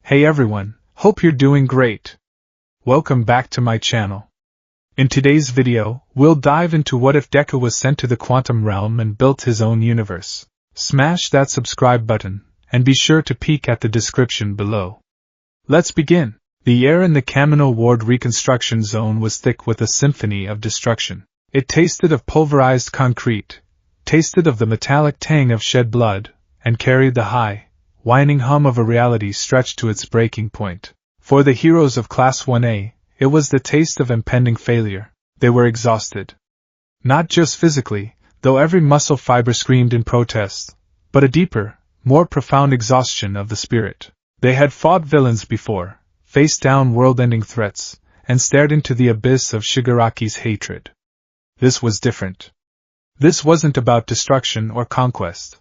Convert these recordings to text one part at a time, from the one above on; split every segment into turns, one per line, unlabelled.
Hey everyone, hope you're doing great. Welcome back to my channel. In today's video, we'll dive into what if Deku was sent to the quantum realm and built his own universe. Smash that subscribe button, and be sure to peek at the description below. Let's begin. The air in the Kamino Ward reconstruction zone was thick with a symphony of destruction. It tasted of pulverized concrete, tasted of the metallic tang of shed blood, and carried the high, whining hum of a reality stretched to its breaking point. For the heroes of Class 1A, it was the taste of impending failure. They were exhausted. Not just physically, though every muscle fiber screamed in protest, but a deeper, more profound exhaustion of the spirit. They had fought villains before, faced down world-ending threats, and stared into the abyss of Shigaraki's hatred. This was different. This wasn't about destruction or conquest.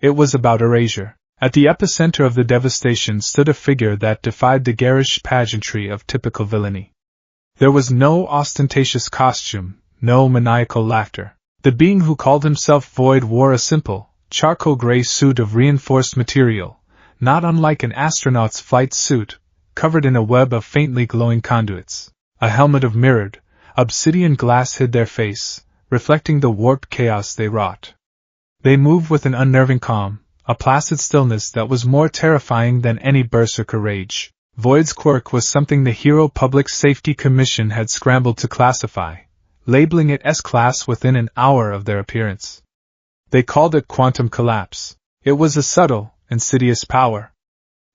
It was about erasure. At the epicenter of the devastation stood a figure that defied the garish pageantry of typical villainy. There was no ostentatious costume, no maniacal laughter. The being who called himself Void wore a simple, charcoal gray suit of reinforced material, not unlike an astronaut's flight suit, covered in a web of faintly glowing conduits. A helmet of mirrored, obsidian glass hid their face, reflecting the warped chaos they wrought. They moved with an unnerving calm, a placid stillness that was more terrifying than any berserker rage. Void's quirk was something the Hero Public Safety Commission had scrambled to classify, labeling it S-Class within an hour of their appearance. They called it quantum collapse. It was a subtle, insidious power.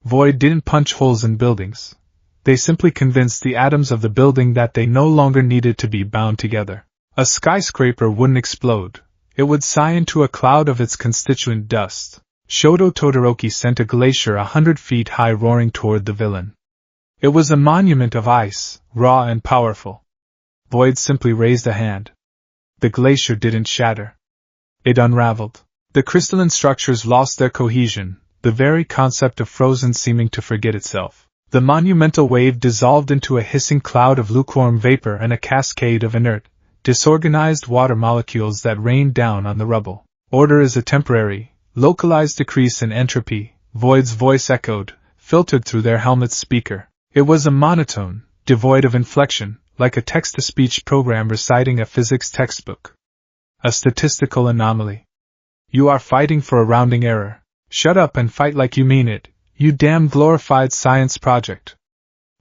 Void didn't punch holes in buildings. They simply convinced the atoms of the building that they no longer needed to be bound together. A skyscraper wouldn't explode. It would sigh into a cloud of its constituent dust. Shoto Todoroki sent a glacier 100 feet high roaring toward the villain. It was a monument of ice, raw and powerful. Void simply raised a hand. The glacier didn't shatter. It unraveled. The crystalline structures lost their cohesion, the very concept of frozen seeming to forget itself. The monumental wave dissolved into a hissing cloud of lukewarm vapor and a cascade of inert, disorganized water molecules that rained down on the rubble. Order is a temporary, localized decrease in entropy, Void's voice echoed, filtered through their helmet's speaker. It was a monotone, devoid of inflection, like a text-to-speech program reciting a physics textbook. A statistical anomaly. You are fighting for a rounding error. Shut up and fight like you mean it, you damn glorified science project.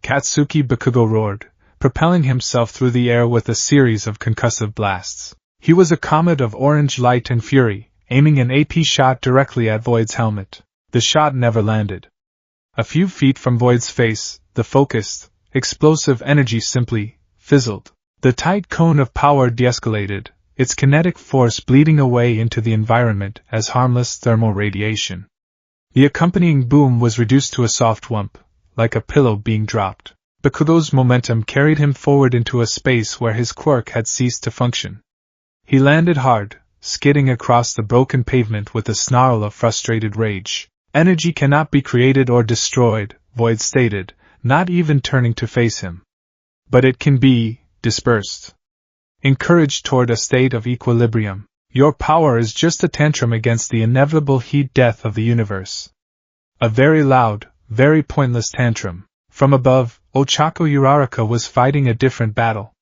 Katsuki Bakugo roared, propelling himself through the air with a series of concussive blasts. He was a comet of orange light and fury, aiming an AP shot directly at Void's helmet. The shot never landed. A few feet from Void's face, the focused, explosive energy simply fizzled. The tight cone of power de-escalated, its kinetic force bleeding away into the environment as harmless thermal radiation. The accompanying boom was reduced to a soft whump, like a pillow being dropped. Bakugo's momentum carried him forward into a space where his quirk had ceased to function. He landed hard, skidding across the broken pavement with a snarl of frustrated rage. Energy cannot be created or destroyed, Void stated, not even turning to face him. But it can be dispersed. Encouraged toward a state of equilibrium. Your power is just a tantrum against the inevitable heat death of the universe. A very loud, very pointless tantrum. From above, Ochako Uraraka was fighting a different battle.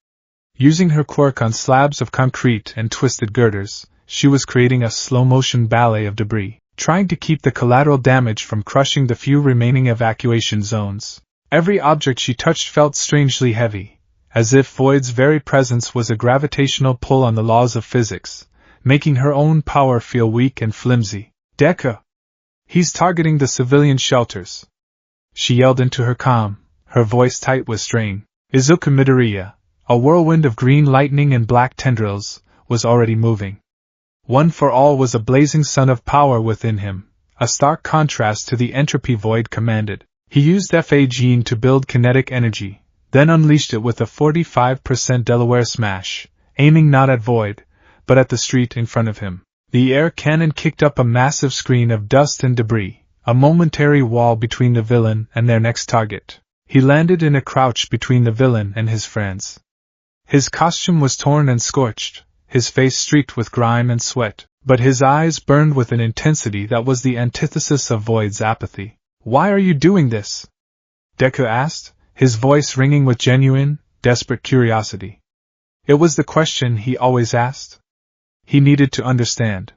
Using her quirk on slabs of concrete and twisted girders, she was creating a slow-motion ballet of debris, trying to keep the collateral damage from crushing the few remaining evacuation zones. Every object she touched felt strangely heavy, as if Void's very presence was a gravitational pull on the laws of physics, making her own power feel weak and flimsy. Deku! He's targeting the civilian shelters. She yelled into her comm, her voice tight with strain. Izuku Midoriya, a whirlwind of green lightning and black tendrils, was already moving. One for All was a blazing sun of power within him, a stark contrast to the entropy Void commanded. He used FA Gene to build kinetic energy, then unleashed it with a 45% Delaware smash, aiming not at Void, but at the street in front of him. The air cannon kicked up a massive screen of dust and debris, a momentary wall between the villain and their next target. He landed in a crouch between the villain and his friends. His costume was torn and scorched, his face streaked with grime and sweat, but his eyes burned with an intensity that was the antithesis of Void's apathy. Why are you doing this? Deku asked, his voice ringing with genuine, desperate curiosity. It was the question he always asked. He needed to understand.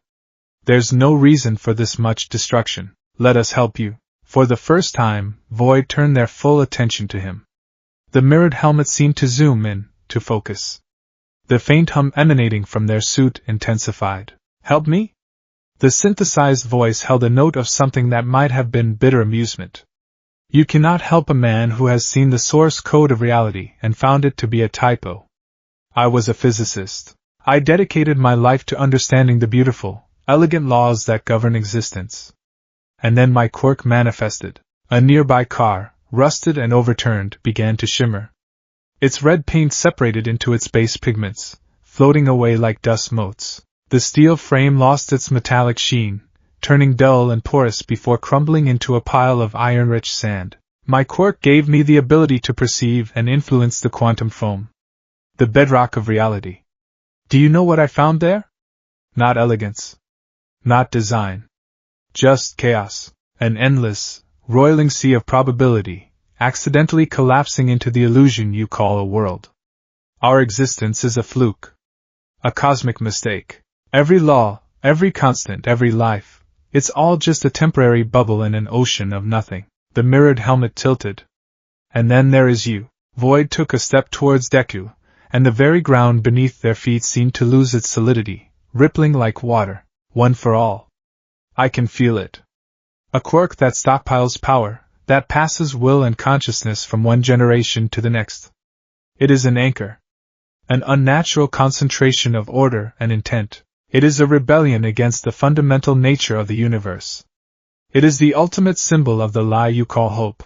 There's no reason for this much destruction. Let us help you. For the first time, Void turned their full attention to him. The mirrored helmet seemed to zoom in, to focus. The faint hum emanating from their suit intensified. Help me? The synthesized voice held a note of something that might have been bitter amusement. You cannot help a man who has seen the source code of reality and found it to be a typo. I was a physicist. I dedicated my life to understanding the beautiful, elegant laws that govern existence. And then my quirk manifested. A nearby car, rusted and overturned, began to shimmer. Its red paint separated into its base pigments, floating away like dust motes. The steel frame lost its metallic sheen, turning dull and porous before crumbling into a pile of iron-rich sand. My quirk gave me the ability to perceive and influence the quantum foam. The bedrock of reality. Do you know what I found there? Not elegance. Not design. Just chaos. An endless, roiling sea of probability, accidentally collapsing into the illusion you call a world. Our existence is a fluke. A cosmic mistake. Every law, every constant, every life, it's all just a temporary bubble in an ocean of nothing. The mirrored helmet tilted. And then there is you. Void took a step towards Deku, and the very ground beneath their feet seemed to lose its solidity, rippling like water. One for all. I can feel it. A quirk that stockpiles power, that passes will and consciousness from one generation to the next. It is an anchor. An unnatural concentration of order and intent. It is a rebellion against the fundamental nature of the universe. It is the ultimate symbol of the lie you call hope.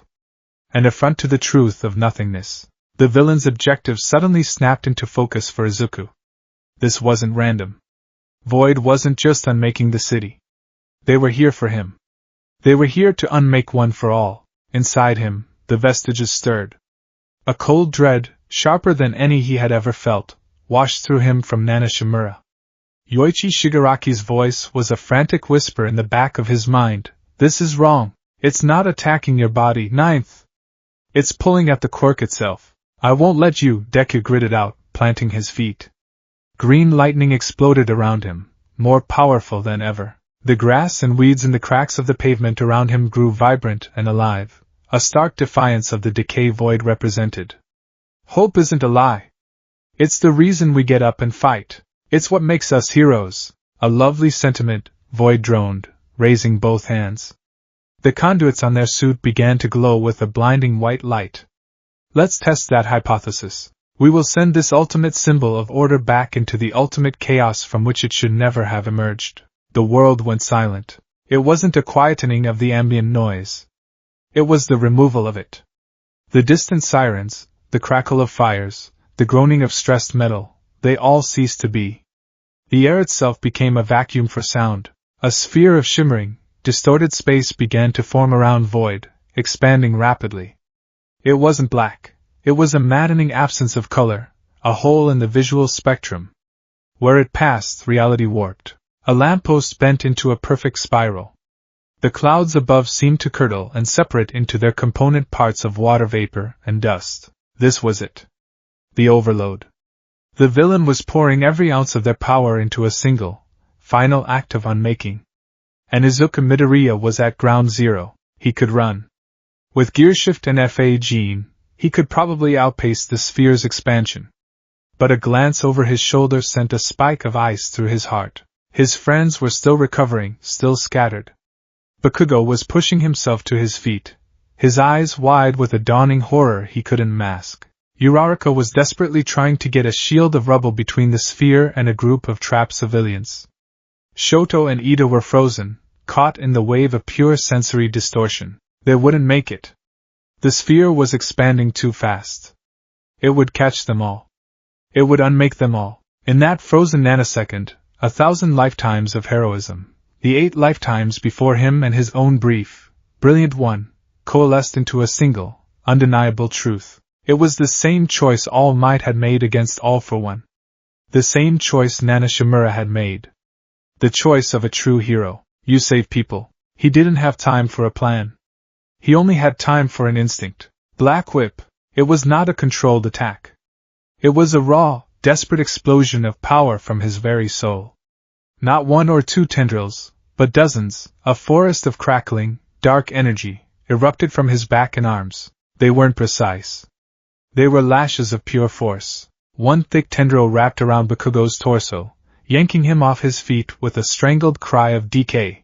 An affront to the truth of nothingness. The villain's objective suddenly snapped into focus for Izuku. This wasn't random. Void wasn't just unmaking the city. They were here for him. They were here to unmake one for all. Inside him, the vestiges stirred. A cold dread, sharper than any he had ever felt, washed through him from Nana Shimura. Yoichi Shigaraki's voice was a frantic whisper in the back of his mind. This is wrong. It's not attacking your body. Ninth. It's pulling at the quirk itself. I won't let you, Deku gritted out, planting his feet. Green lightning exploded around him, more powerful than ever. The grass and weeds in the cracks of the pavement around him grew vibrant and alive, a stark defiance of the decay Void represented. Hope isn't a lie. It's the reason we get up and fight. It's what makes us heroes. A lovely sentiment, Void droned, raising both hands. The conduits on their suit began to glow with a blinding white light. Let's test that hypothesis. We will send this ultimate symbol of order back into the ultimate chaos from which it should never have emerged. The world went silent. It wasn't a quietening of the ambient noise. It was the removal of it. The distant sirens, the crackle of fires, the groaning of stressed metal, they all ceased to be. The air itself became a vacuum for sound. A sphere of shimmering, distorted space began to form around Void, expanding rapidly. It wasn't black. It was a maddening absence of color, a hole in the visual spectrum. Where it passed, reality warped. A lamppost bent into a perfect spiral. The clouds above seemed to curdle and separate into their component parts of water vapor and dust. This was it. The overload. The villain was pouring every ounce of their power into a single, final act of unmaking. And Izuku Midoriya was at ground zero. He could run. With gearshift and FA gene, he could probably outpace the sphere's expansion. But a glance over his shoulder sent a spike of ice through his heart. His friends were still recovering, still scattered. Bakugo was pushing himself to his feet, his eyes wide with a dawning horror he couldn't mask. Uraraka was desperately trying to get a shield of rubble between the sphere and a group of trapped civilians. Shoto and Ida were frozen, caught in the wave of pure sensory distortion. They wouldn't make it. The sphere was expanding too fast. It would catch them all. It would unmake them all. In that frozen nanosecond, 1,000 lifetimes of heroism, the 8 lifetimes before him and his own brief, brilliant one, coalesced into a single, undeniable truth. It was the same choice All Might had made against All for One. The same choice Nana Shimura had made. The choice of a true hero. You save people. He didn't have time for a plan. He only had time for an instinct. Black Whip. It was not a controlled attack. It was a raw, desperate explosion of power from his very soul. Not one or two tendrils, but dozens, a forest of crackling, dark energy, erupted from his back and arms. They weren't precise. They were lashes of pure force. One thick tendril wrapped around Bakugo's torso, yanking him off his feet with a strangled cry of decay.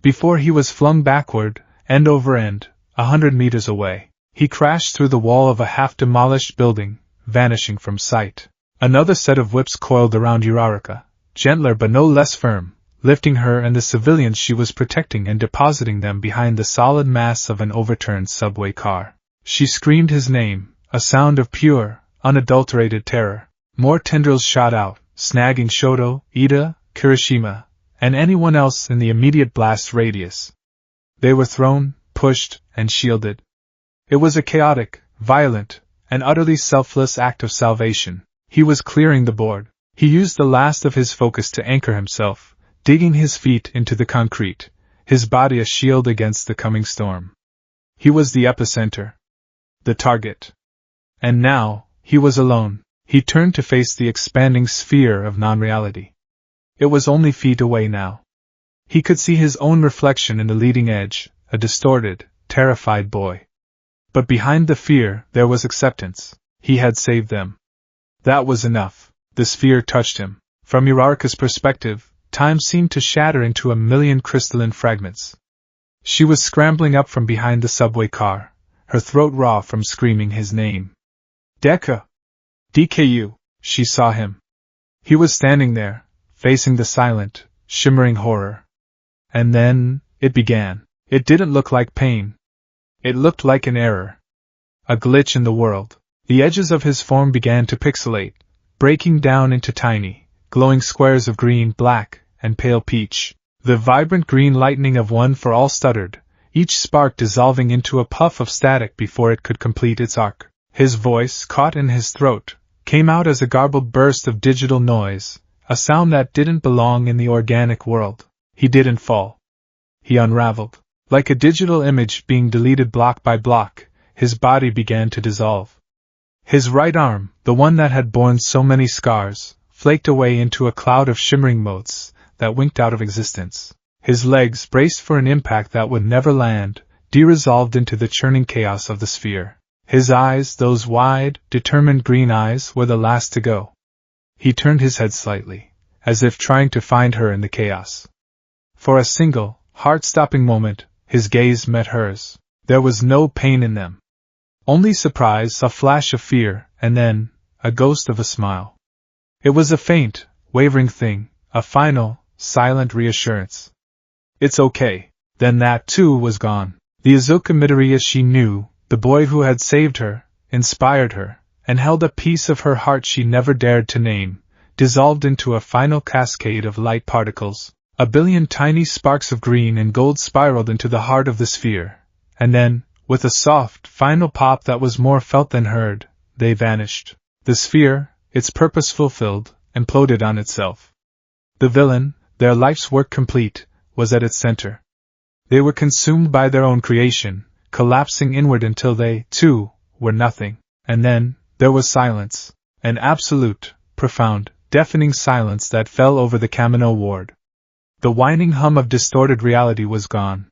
Before he was flung backward, end over end, 100 meters away, he crashed through the wall of a half-demolished building, vanishing from sight. Another set of whips coiled around Uraraka, gentler but no less firm, lifting her and the civilians she was protecting and depositing them behind the solid mass of an overturned subway car. She screamed his name, a sound of pure, unadulterated terror. More tendrils shot out, snagging Shoto, Ida, Kirishima, and anyone else in the immediate blast radius. They were thrown, pushed, and shielded. It was a chaotic, violent, and utterly selfless act of salvation. He was clearing the board. He used the last of his focus to anchor himself, digging his feet into the concrete, his body a shield against the coming storm. He was the epicenter. The target. And now, he was alone. He turned to face the expanding sphere of non-reality. It was only feet away now. He could see his own reflection in the leading edge, a distorted, terrified boy. But behind the fear, there was acceptance. He had saved them. That was enough. The sphere touched him. From Uraraka's perspective, time seemed to shatter into a million crystalline fragments. She was scrambling up from behind the subway car, her throat raw from screaming his name. Deku! DKU! She saw him. He was standing there, facing the silent, shimmering horror. And then, it began. It didn't look like pain. It looked like an error. A glitch in the world. The edges of his form began to pixelate, breaking down into tiny, glowing squares of green, black, and pale peach. The vibrant green lightning of One for All stuttered, each spark dissolving into a puff of static before it could complete its arc. His voice, caught in his throat, came out as a garbled burst of digital noise, a sound that didn't belong in the organic world. He didn't fall. He unraveled. Like a digital image being deleted block by block, his body began to dissolve. His right arm, the one that had borne so many scars, flaked away into a cloud of shimmering motes that winked out of existence. His legs, braced for an impact that would never land, de-resolved into the churning chaos of the sphere. His eyes, those wide, determined green eyes, were the last to go. He turned his head slightly, as if trying to find her in the chaos. For a single, heart-stopping moment, his gaze met hers. There was no pain in them. Only surprise, a flash of fear, and then, a ghost of a smile. It was a faint, wavering thing, a final, silent reassurance. It's okay. Then that too was gone. The Izuku Midoriya she knew, the boy who had saved her, inspired her, and held a piece of her heart she never dared to name, dissolved into a final cascade of light particles. A billion tiny sparks of green and gold spiraled into the heart of the sphere, and then, with a soft, final pop that was more felt than heard, they vanished. The sphere, its purpose fulfilled, imploded on itself. The villain, their life's work complete, was at its center. They were consumed by their own creation, collapsing inward until they, too, were nothing. And then, there was silence. An absolute, profound, deafening silence that fell over the Kamino ward. The whining hum of distorted reality was gone.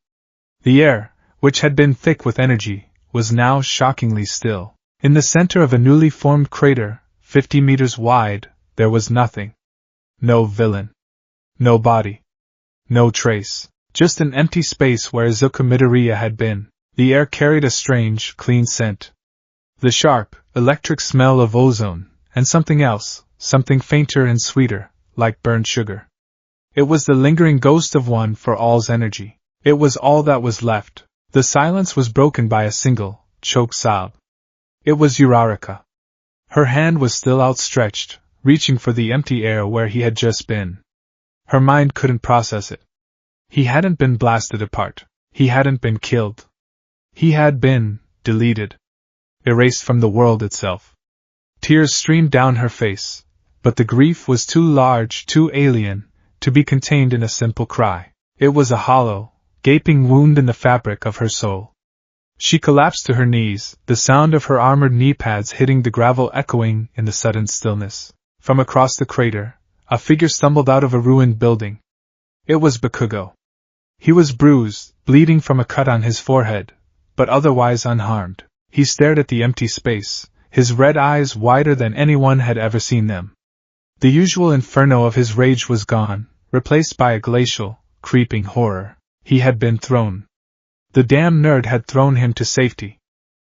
The air, which had been thick with energy, was now shockingly still. In the center of a newly formed crater, 50 meters wide, there was nothing. No villain. No body. No trace. Just an empty space where Izuku Midoriya had been. The air carried a strange, clean scent. The sharp, electric smell of ozone, and something else, something fainter and sweeter, like burned sugar. It was the lingering ghost of One for All's energy. It was all that was left. The silence was broken by a single, choked sob. It was Uraraka. Her hand was still outstretched, reaching for the empty air where he had just been. Her mind couldn't process it. He hadn't been blasted apart. He hadn't been killed. He had been deleted. Erased from the world itself. Tears streamed down her face, but the grief was too large, too alien, to be contained in a simple cry. It was a hollow, gaping wound in the fabric of her soul. She collapsed to her knees, the sound of her armored knee pads hitting the gravel echoing in the sudden stillness. From across the crater, a figure stumbled out of a ruined building. It was Bakugo. He was bruised, bleeding from a cut on his forehead, but otherwise unharmed. He stared at the empty space, his red eyes wider than anyone had ever seen them. The usual inferno of his rage was gone, replaced by a glacial, creeping horror. He had been thrown. The damn nerd had thrown him to safety.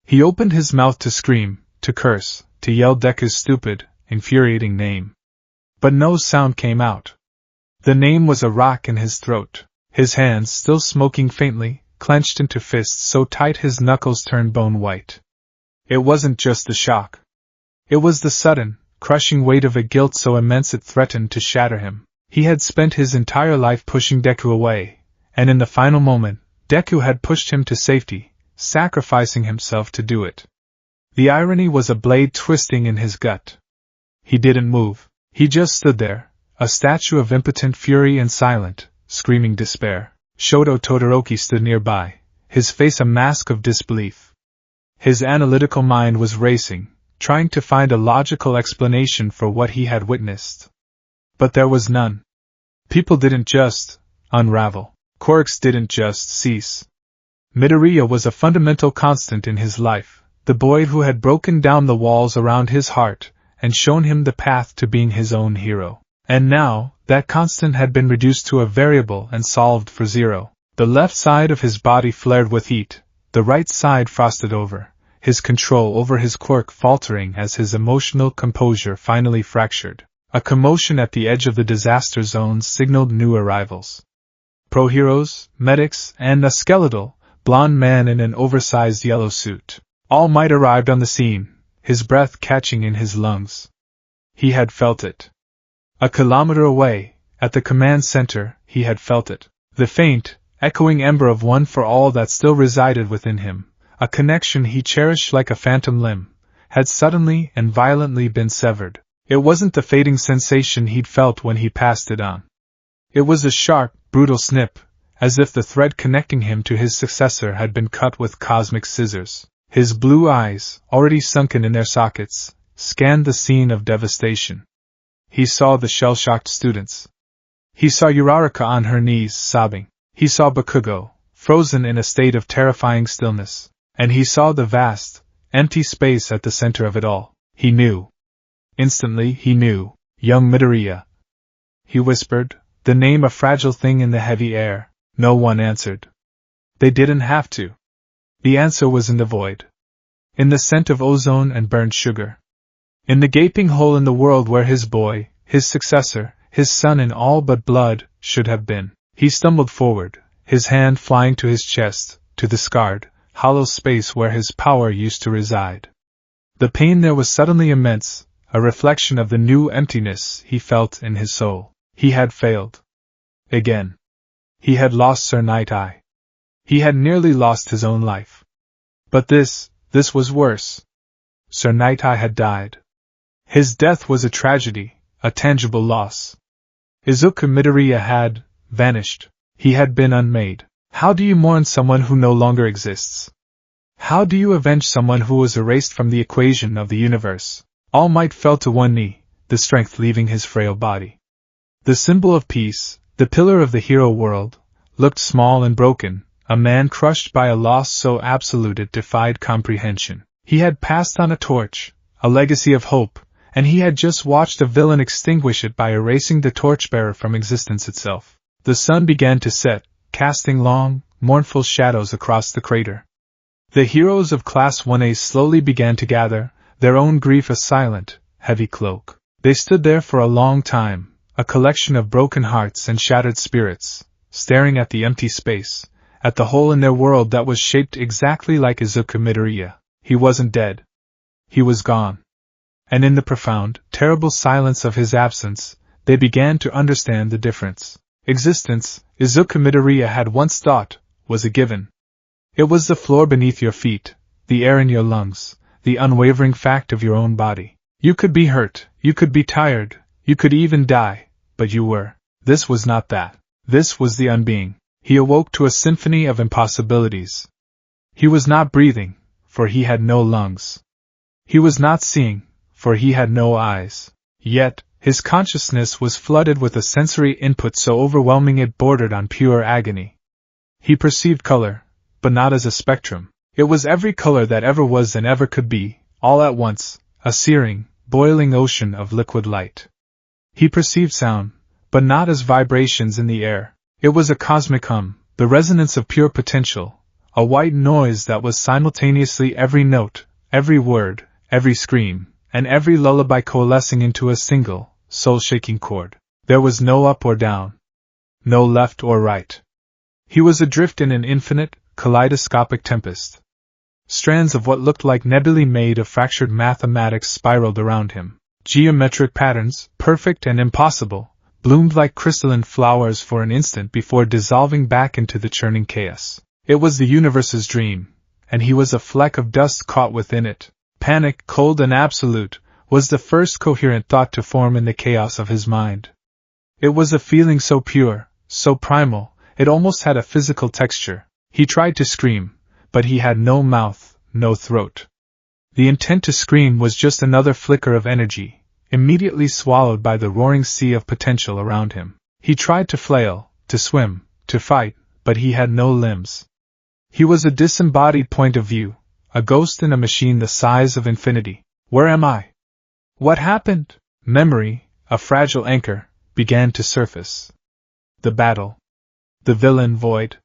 He opened his mouth to scream, to curse, to yell Deku's stupid, infuriating name. But no sound came out. The name was a rock in his throat, his hands still smoking faintly, clenched into fists so tight his knuckles turned bone white. It wasn't just the shock. It was the sudden, crushing weight of a guilt so immense it threatened to shatter him. He had spent his entire life pushing Deku away, and in the final moment, Deku had pushed him to safety, sacrificing himself to do it. The irony was a blade twisting in his gut. He didn't move. He just stood there, a statue of impotent fury and silent, screaming despair. Shoto Todoroki stood nearby, his face a mask of disbelief. His analytical mind was racing, trying to find a logical explanation for what he had witnessed. But there was none. People didn't just unravel. Quirks didn't just cease. Midoriya was a fundamental constant in his life, the boy who had broken down the walls around his heart and shown him the path to being his own hero. And now, that constant had been reduced to a variable and solved for zero. The left side of his body flared with heat, the right side frosted over, his control over his quirk faltering as his emotional composure finally fractured. A commotion at the edge of the disaster zone signaled new arrivals. Pro-heroes, medics, and a skeletal, blond man in an oversized yellow suit. All Might arrived on the scene, his breath catching in his lungs. He had felt it. A kilometer away, at the command center, he had felt it. The faint, echoing ember of one for all that still resided within him, a connection he cherished like a phantom limb, had suddenly and violently been severed. It wasn't the fading sensation he'd felt when he passed it on. It was a sharp, brutal snip, as if the thread connecting him to his successor had been cut with cosmic scissors. His blue eyes, already sunken in their sockets, scanned the scene of devastation. He saw the shell-shocked students. He saw Uraraka on her knees, sobbing. He saw Bakugo, frozen in a state of terrifying stillness. And he saw the vast, empty space at the center of it all. He knew. Instantly he knew. Young Midoriya. He whispered, the name a fragile thing in the heavy air. No one answered. They didn't have to. The answer was in the void. In the scent of ozone and burnt sugar. In the gaping hole in the world where his boy, his successor, his son in all but blood, should have been. He stumbled forward, his hand flying to his chest, to the scarred, hollow space where his power used to reside. The pain there was suddenly immense, a reflection of the new emptiness he felt in his soul. He had failed. Again. He had lost Sir Night-Eye. He had nearly lost his own life. But this was worse. Sir Night-Eye had died. His death was a tragedy, a tangible loss. Izuku Midoriya had vanished. He had been unmade. How do you mourn someone who no longer exists? How do you avenge someone who was erased from the equation of the universe? All Might fell to one knee, the strength leaving his frail body. The symbol of peace, the pillar of the hero world, looked small and broken, a man crushed by a loss so absolute it defied comprehension. He had passed on a torch, a legacy of hope, and he had just watched a villain extinguish it by erasing the torchbearer from existence itself. The sun began to set, casting long, mournful shadows across the crater. The heroes of Class 1A slowly began to gather, their own grief a silent, heavy cloak. They stood there for a long time, a collection of broken hearts and shattered spirits, staring at the empty space, at the hole in their world that was shaped exactly like Izuku Midoriya. He wasn't dead. He was gone. And in the profound, terrible silence of his absence, they began to understand the difference. Existence, Izuku Midoriya had once thought, was a given. It was the floor beneath your feet, the air in your lungs, the unwavering fact of your own body. You could be hurt, you could be tired, you could even die, but you were. This was not that. This was the unbeing. He awoke to a symphony of impossibilities. He was not breathing, for he had no lungs. He was not seeing, for he had no eyes. Yet, his consciousness was flooded with a sensory input so overwhelming it bordered on pure agony. He perceived color, but not as a spectrum. It was every color that ever was and ever could be, all at once, a searing, boiling ocean of liquid light. He perceived sound, but not as vibrations in the air. It was a cosmic hum, the resonance of pure potential, a white noise that was simultaneously every note, every word, every scream, and every lullaby coalescing into a single, soul-shaking chord. There was no up or down, no left or right. He was adrift in an infinite, kaleidoscopic tempest. Strands of what looked like nebulae made of fractured mathematics spiraled around him. Geometric patterns, perfect and impossible, bloomed like crystalline flowers for an instant before dissolving back into the churning chaos. It was the universe's dream, and he was a fleck of dust caught within it. Panic, cold and absolute, was the first coherent thought to form in the chaos of his mind. It was a feeling so pure, so primal, it almost had a physical texture. He tried to scream, but he had no mouth, no throat. The intent to scream was just another flicker of energy, immediately swallowed by the roaring sea of potential around him. He tried to flail, to swim, to fight, but he had no limbs. He was a disembodied point of view, a ghost in a machine the size of infinity. Where am I? What happened? Memory, a fragile anchor, began to surface. The battle. The villain void.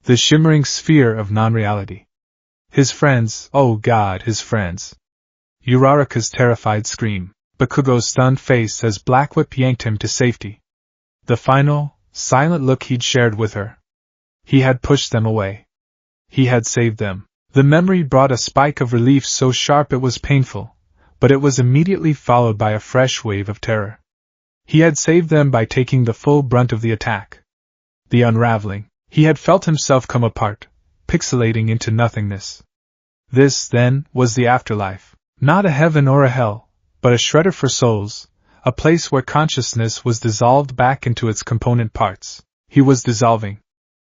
The shimmering sphere of non-reality. His friends, oh God, his friends. Uraraka's terrified scream. Bakugo's stunned face as Black Whip yanked him to safety. The final, silent look he'd shared with her. He had pushed them away. He had saved them. The memory brought a spike of relief so sharp it was painful, but it was immediately followed by a fresh wave of terror. He had saved them by taking the full brunt of the attack. The unraveling. He had felt himself come apart, pixelating into nothingness. This, then, was the afterlife. Not a heaven or a hell, but a shredder for souls, a place where consciousness was dissolved back into its component parts. He was dissolving.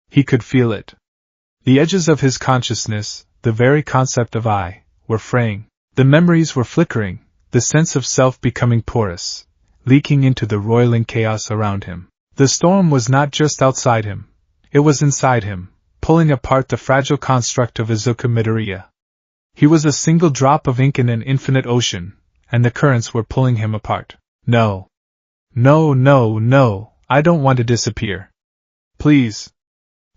He could feel it. The edges of his consciousness, the very concept of I, were fraying. The memories were flickering, the sense of self becoming porous, leaking into the roiling chaos around him. The storm was not just outside him. It was inside him, pulling apart the fragile construct of Izuku Midoriya. He was a single drop of ink in an infinite ocean, and the currents were pulling him apart. No. No, no, no, I don't want to disappear. Please.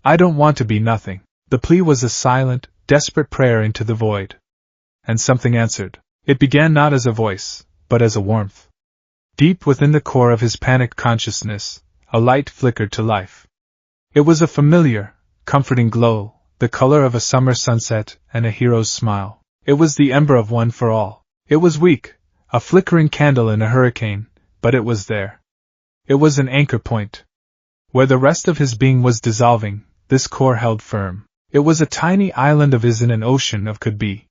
I don't want to be nothing. The plea was a silent, desperate prayer into the void. And something answered. It began not as a voice, but as a warmth. Deep within the core of his panicked consciousness, a light flickered to life. It was a familiar, comforting glow, the color of a summer sunset and a hero's smile. It was the ember of one for all. It was weak, a flickering candle in a hurricane, but it was there. It was an anchor point. Where the rest of his being was dissolving, this core held firm. It was a tiny island of is in an ocean of could be.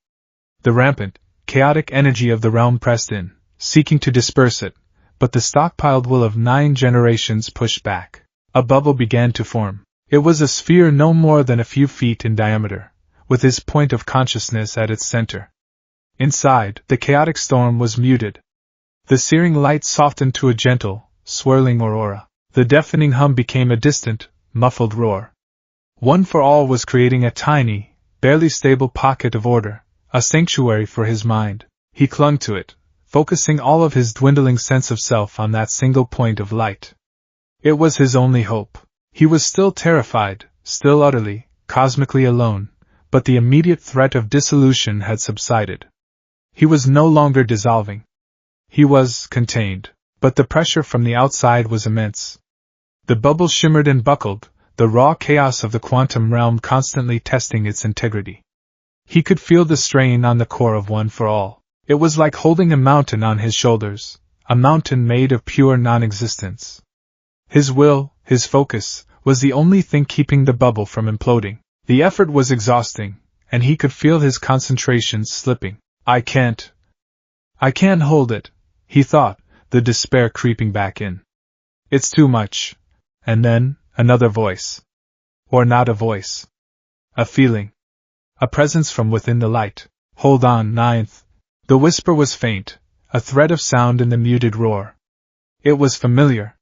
The rampant, chaotic energy of the realm pressed in, seeking to disperse it, but the stockpiled will of 9 generations pushed back. A bubble began to form. It was a sphere no more than a few feet in diameter, with his point of consciousness at its center. Inside, the chaotic storm was muted. The searing light softened to a gentle, swirling aurora. The deafening hum became a distant, muffled roar. One for All was creating a tiny, barely stable pocket of order, a sanctuary for his mind. He clung to it, focusing all of his dwindling sense of self on that single point of light. It was his only hope. He was still terrified, still utterly, cosmically alone, but the immediate threat of dissolution had subsided. He was no longer dissolving. He was contained, but the pressure from the outside was immense. The bubble shimmered and buckled, the raw chaos of the quantum realm constantly testing its integrity. He could feel the strain on the core of One for All. It was like holding a mountain on his shoulders, a mountain made of pure non-existence. His will, his focus, was the only thing keeping the bubble from imploding. The effort was exhausting, and he could feel his concentration slipping. I can't hold it, he thought, the despair creeping back in. It's too much. And then, another voice. Or not a voice. A feeling. a presence from within the light. Hold on, ninth. The whisper was faint, a thread of sound in the muted roar. It was familiar.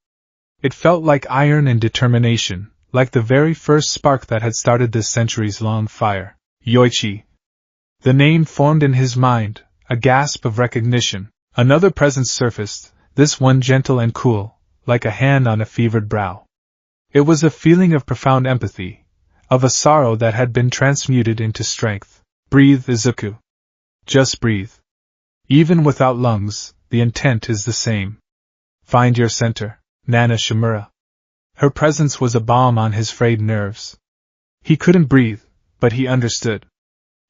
It felt like iron and determination, like the very first spark that had started this centuries-long fire. Yoichi. The name formed in his mind, a gasp of recognition. Another presence surfaced, this one gentle and cool, like a hand on a fevered brow. It was a feeling of profound empathy, of a sorrow that had been transmuted into strength. Breathe, Izuku. Just breathe. Even without lungs, the intent is the same. Find your center, Nana Shimura. Her presence was a balm on his frayed nerves. He couldn't breathe, but he understood.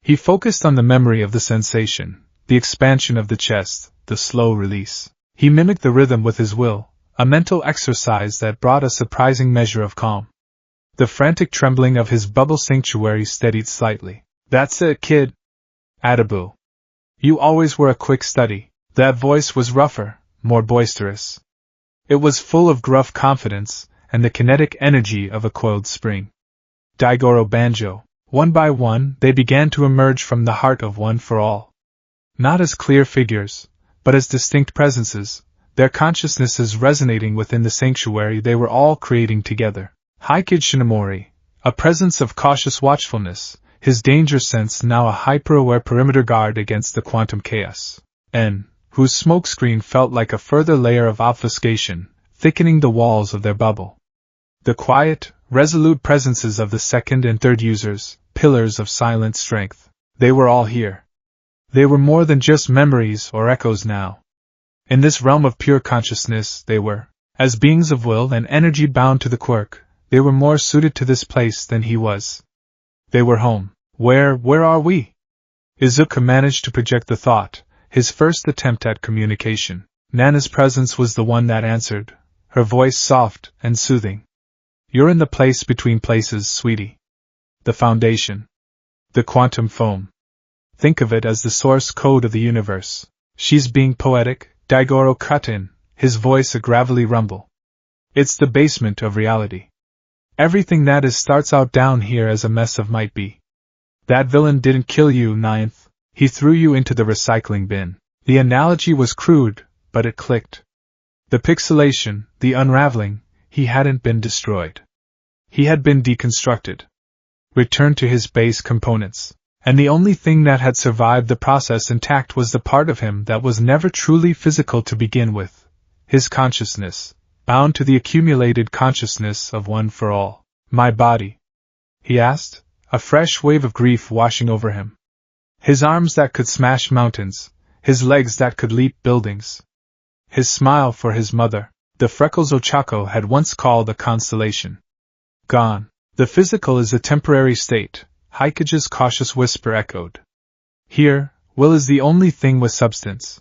He focused on the memory of the sensation, the expansion of the chest, the slow release. He mimicked the rhythm with his will, a mental exercise that brought a surprising measure of calm. The frantic trembling of his bubble sanctuary steadied slightly. That's it, kid. Attaboy. You always were a quick study. That voice was rougher, more boisterous. It was full of gruff confidence, and the kinetic energy of a coiled spring. Daigoro Banjo. One by one, they began to emerge from the heart of One for All. Not as clear figures, but as distinct presences, their consciousnesses resonating within the sanctuary they were all creating together. Haikid Shinomori, a presence of cautious watchfulness, his danger sense now a hyper-aware perimeter guard against the quantum chaos. N, whose smokescreen felt like a further layer of obfuscation, thickening the walls of their bubble. The quiet, resolute presences of the second and third users, pillars of silent strength. They were all here. They were more than just memories or echoes now. In this realm of pure consciousness, they were, as beings of will and energy bound to the quirk, they were more suited to this place than he was. They were home. Where are we? Izuku managed to project the thought, his first attempt at communication. Nana's presence was the one that answered, her voice soft and soothing. You're in the place between places, sweetie. The foundation. The quantum foam. Think of it as the source code of the universe. She's being poetic, Daigoro cut in, his voice a gravelly rumble. It's the basement of reality. Everything that is starts out down here as a mess of might be. That villain didn't kill you, ninth. He threw you into the recycling bin. The analogy was crude, but it clicked. The pixelation, the unraveling, he hadn't been destroyed. He had been deconstructed. Returned to his base components. And the only thing that had survived the process intact was the part of him that was never truly physical to begin with. His consciousness, bound to the accumulated consciousness of One for All. My body? He asked, a fresh wave of grief washing over him. His arms that could smash mountains, his legs that could leap buildings. His smile for his mother, the freckles Ochako had once called a constellation. Gone. The physical is a temporary state, Haikage's cautious whisper echoed. Here, will is the only thing with substance.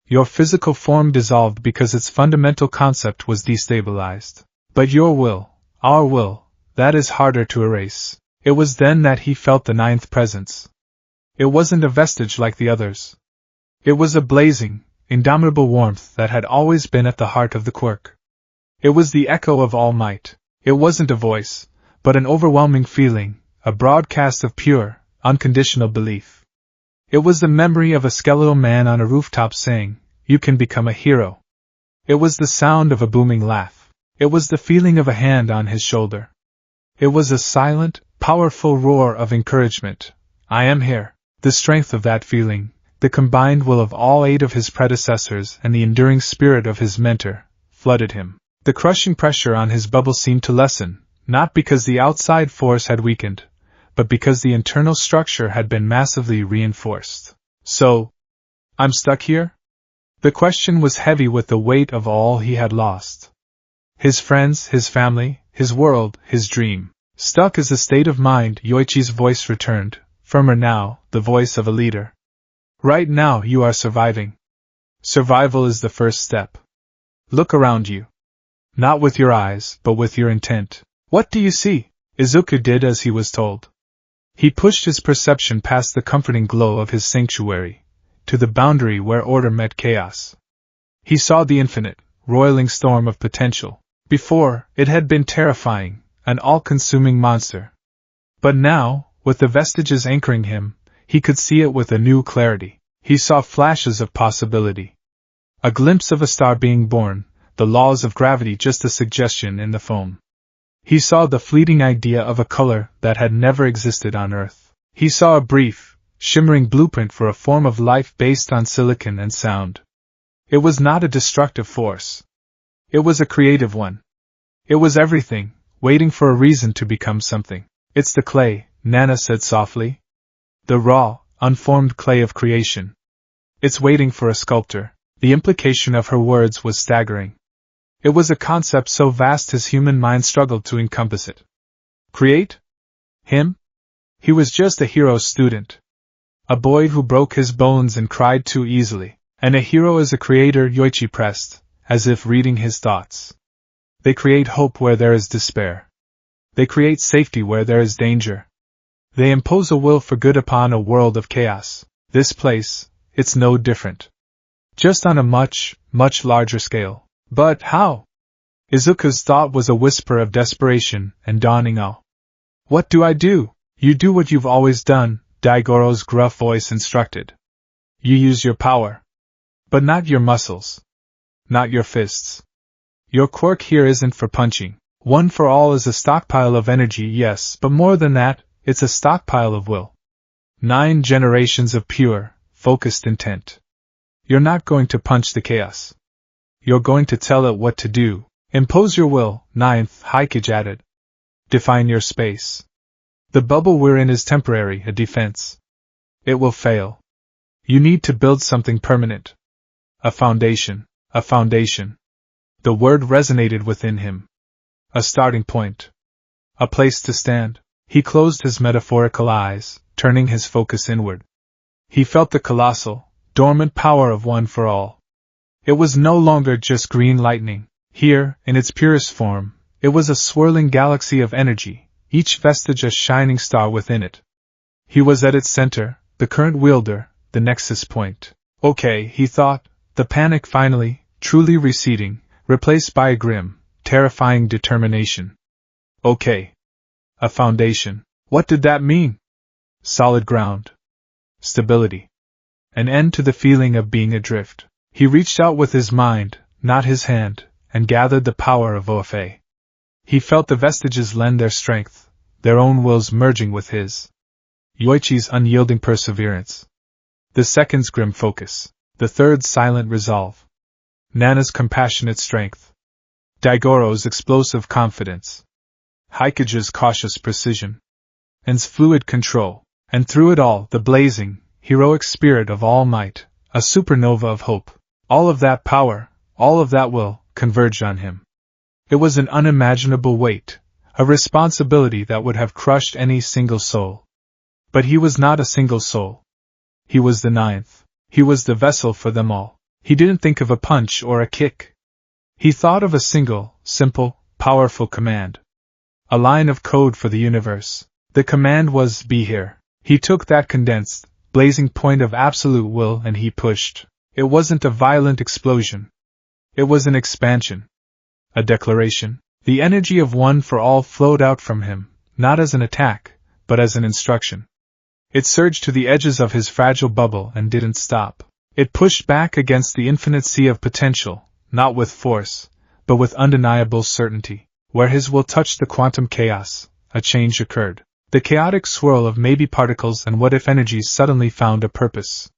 Your physical form dissolved because its fundamental concept was destabilized. But your will, our will, that is harder to erase. It was then that he felt the ninth presence. It wasn't a vestige like the others. It was a blazing, indomitable warmth that had always been at the heart of the quirk. It was the echo of all might. It wasn't a voice, but an overwhelming feeling, a broadcast of pure, unconditional belief. It was the memory of a skeletal man on a rooftop saying, "You can become a hero." It was the sound of a booming laugh. It was the feeling of a hand on his shoulder. It was a silent, powerful roar of encouragement. I am here. The strength of that feeling, the combined will of all 8 of his predecessors and the enduring spirit of his mentor, flooded him. The crushing pressure on his bubble seemed to lessen, not because the outside force had weakened, but because the internal structure had been massively reinforced. So, I'm stuck here? The question was heavy with the weight of all he had lost. His friends, his family, his world, his dream. Stuck is a state of mind, Yoichi's voice returned, firmer now, the voice of a leader. Right now you are surviving. Survival is the first step. Look around you. Not with your eyes, but with your intent. What do you see? Izuku did as he was told. He pushed his perception past the comforting glow of his sanctuary, to the boundary where order met chaos. He saw the infinite, roiling storm of potential. Before, it had been terrifying, an all-consuming monster. But now, with the vestiges anchoring him, he could see it with a new clarity. He saw flashes of possibility. A glimpse of a star being born, the laws of gravity just a suggestion in the foam. He saw the fleeting idea of a color that had never existed on Earth. He saw a brief, shimmering blueprint for a form of life based on silicon and sound. It was not a destructive force. It was a creative one. It was everything, waiting for a reason to become something. It's the clay, Nana said softly. The raw, unformed clay of creation. It's waiting for a sculptor. The implication of her words was staggering. It was a concept so vast his human mind struggled to encompass it. Create? Him? He was just a hero student. A boy who broke his bones and cried too easily. And a hero is a creator, Yoichi pressed, as if reading his thoughts. They create hope where there is despair. They create safety where there is danger. They impose a will for good upon a world of chaos. This place, it's no different. Just on a much, much larger scale. But how? Izuku's thought was a whisper of desperation and dawning awe. What do I do? You do what you've always done, Daigoro's gruff voice instructed. You use your power. But not your muscles. Not your fists. Your quirk here isn't for punching. One for all is a stockpile of energy, yes, but more than that, it's a stockpile of will. 9 generations of pure, focused intent. You're not going to punch the chaos. You're going to tell it what to do. Impose your will, 9th Hikage added. Define your space. The bubble we're in is temporary, a defense. It will fail. You need to build something permanent. A foundation. A foundation. The word resonated within him. A starting point. A place to stand. He closed his metaphorical eyes, turning his focus inward. He felt the colossal, dormant power of one for all. It was no longer just green lightning. Here, in its purest form, it was a swirling galaxy of energy, each vestige a shining star within it. He was at its center, the current wielder, the nexus point. Okay, he thought, the panic finally, truly receding, replaced by a grim, terrifying determination. Okay. A foundation. What did that mean? Solid ground. Stability. An end to the feeling of being adrift. He reached out with his mind, not his hand, and gathered the power of Ofa. He felt the vestiges lend their strength, their own wills merging with his. Yoichi's unyielding perseverance. The second's grim focus. The third's silent resolve. Nana's compassionate strength. Daigoro's explosive confidence. Hikage's cautious precision. En's fluid control. And through it all, the blazing, heroic spirit of all might, a supernova of hope. All of that power, all of that will, converged on him. It was an unimaginable weight, a responsibility that would have crushed any single soul. But he was not a single soul. He was the 9th. He was the vessel for them all. He didn't think of a punch or a kick. He thought of a single, simple, powerful command. A line of code for the universe. The command was, be here. He took that condensed, blazing point of absolute will and he pushed. It wasn't a violent explosion. It was an expansion. A declaration. The energy of one for all flowed out from him, not as an attack, but as an instruction. It surged to the edges of his fragile bubble and didn't stop. It pushed back against the infinite sea of potential, not with force, but with undeniable certainty. Where his will touched the quantum chaos, a change occurred. The chaotic swirl of maybe particles and what-if energies suddenly found a purpose.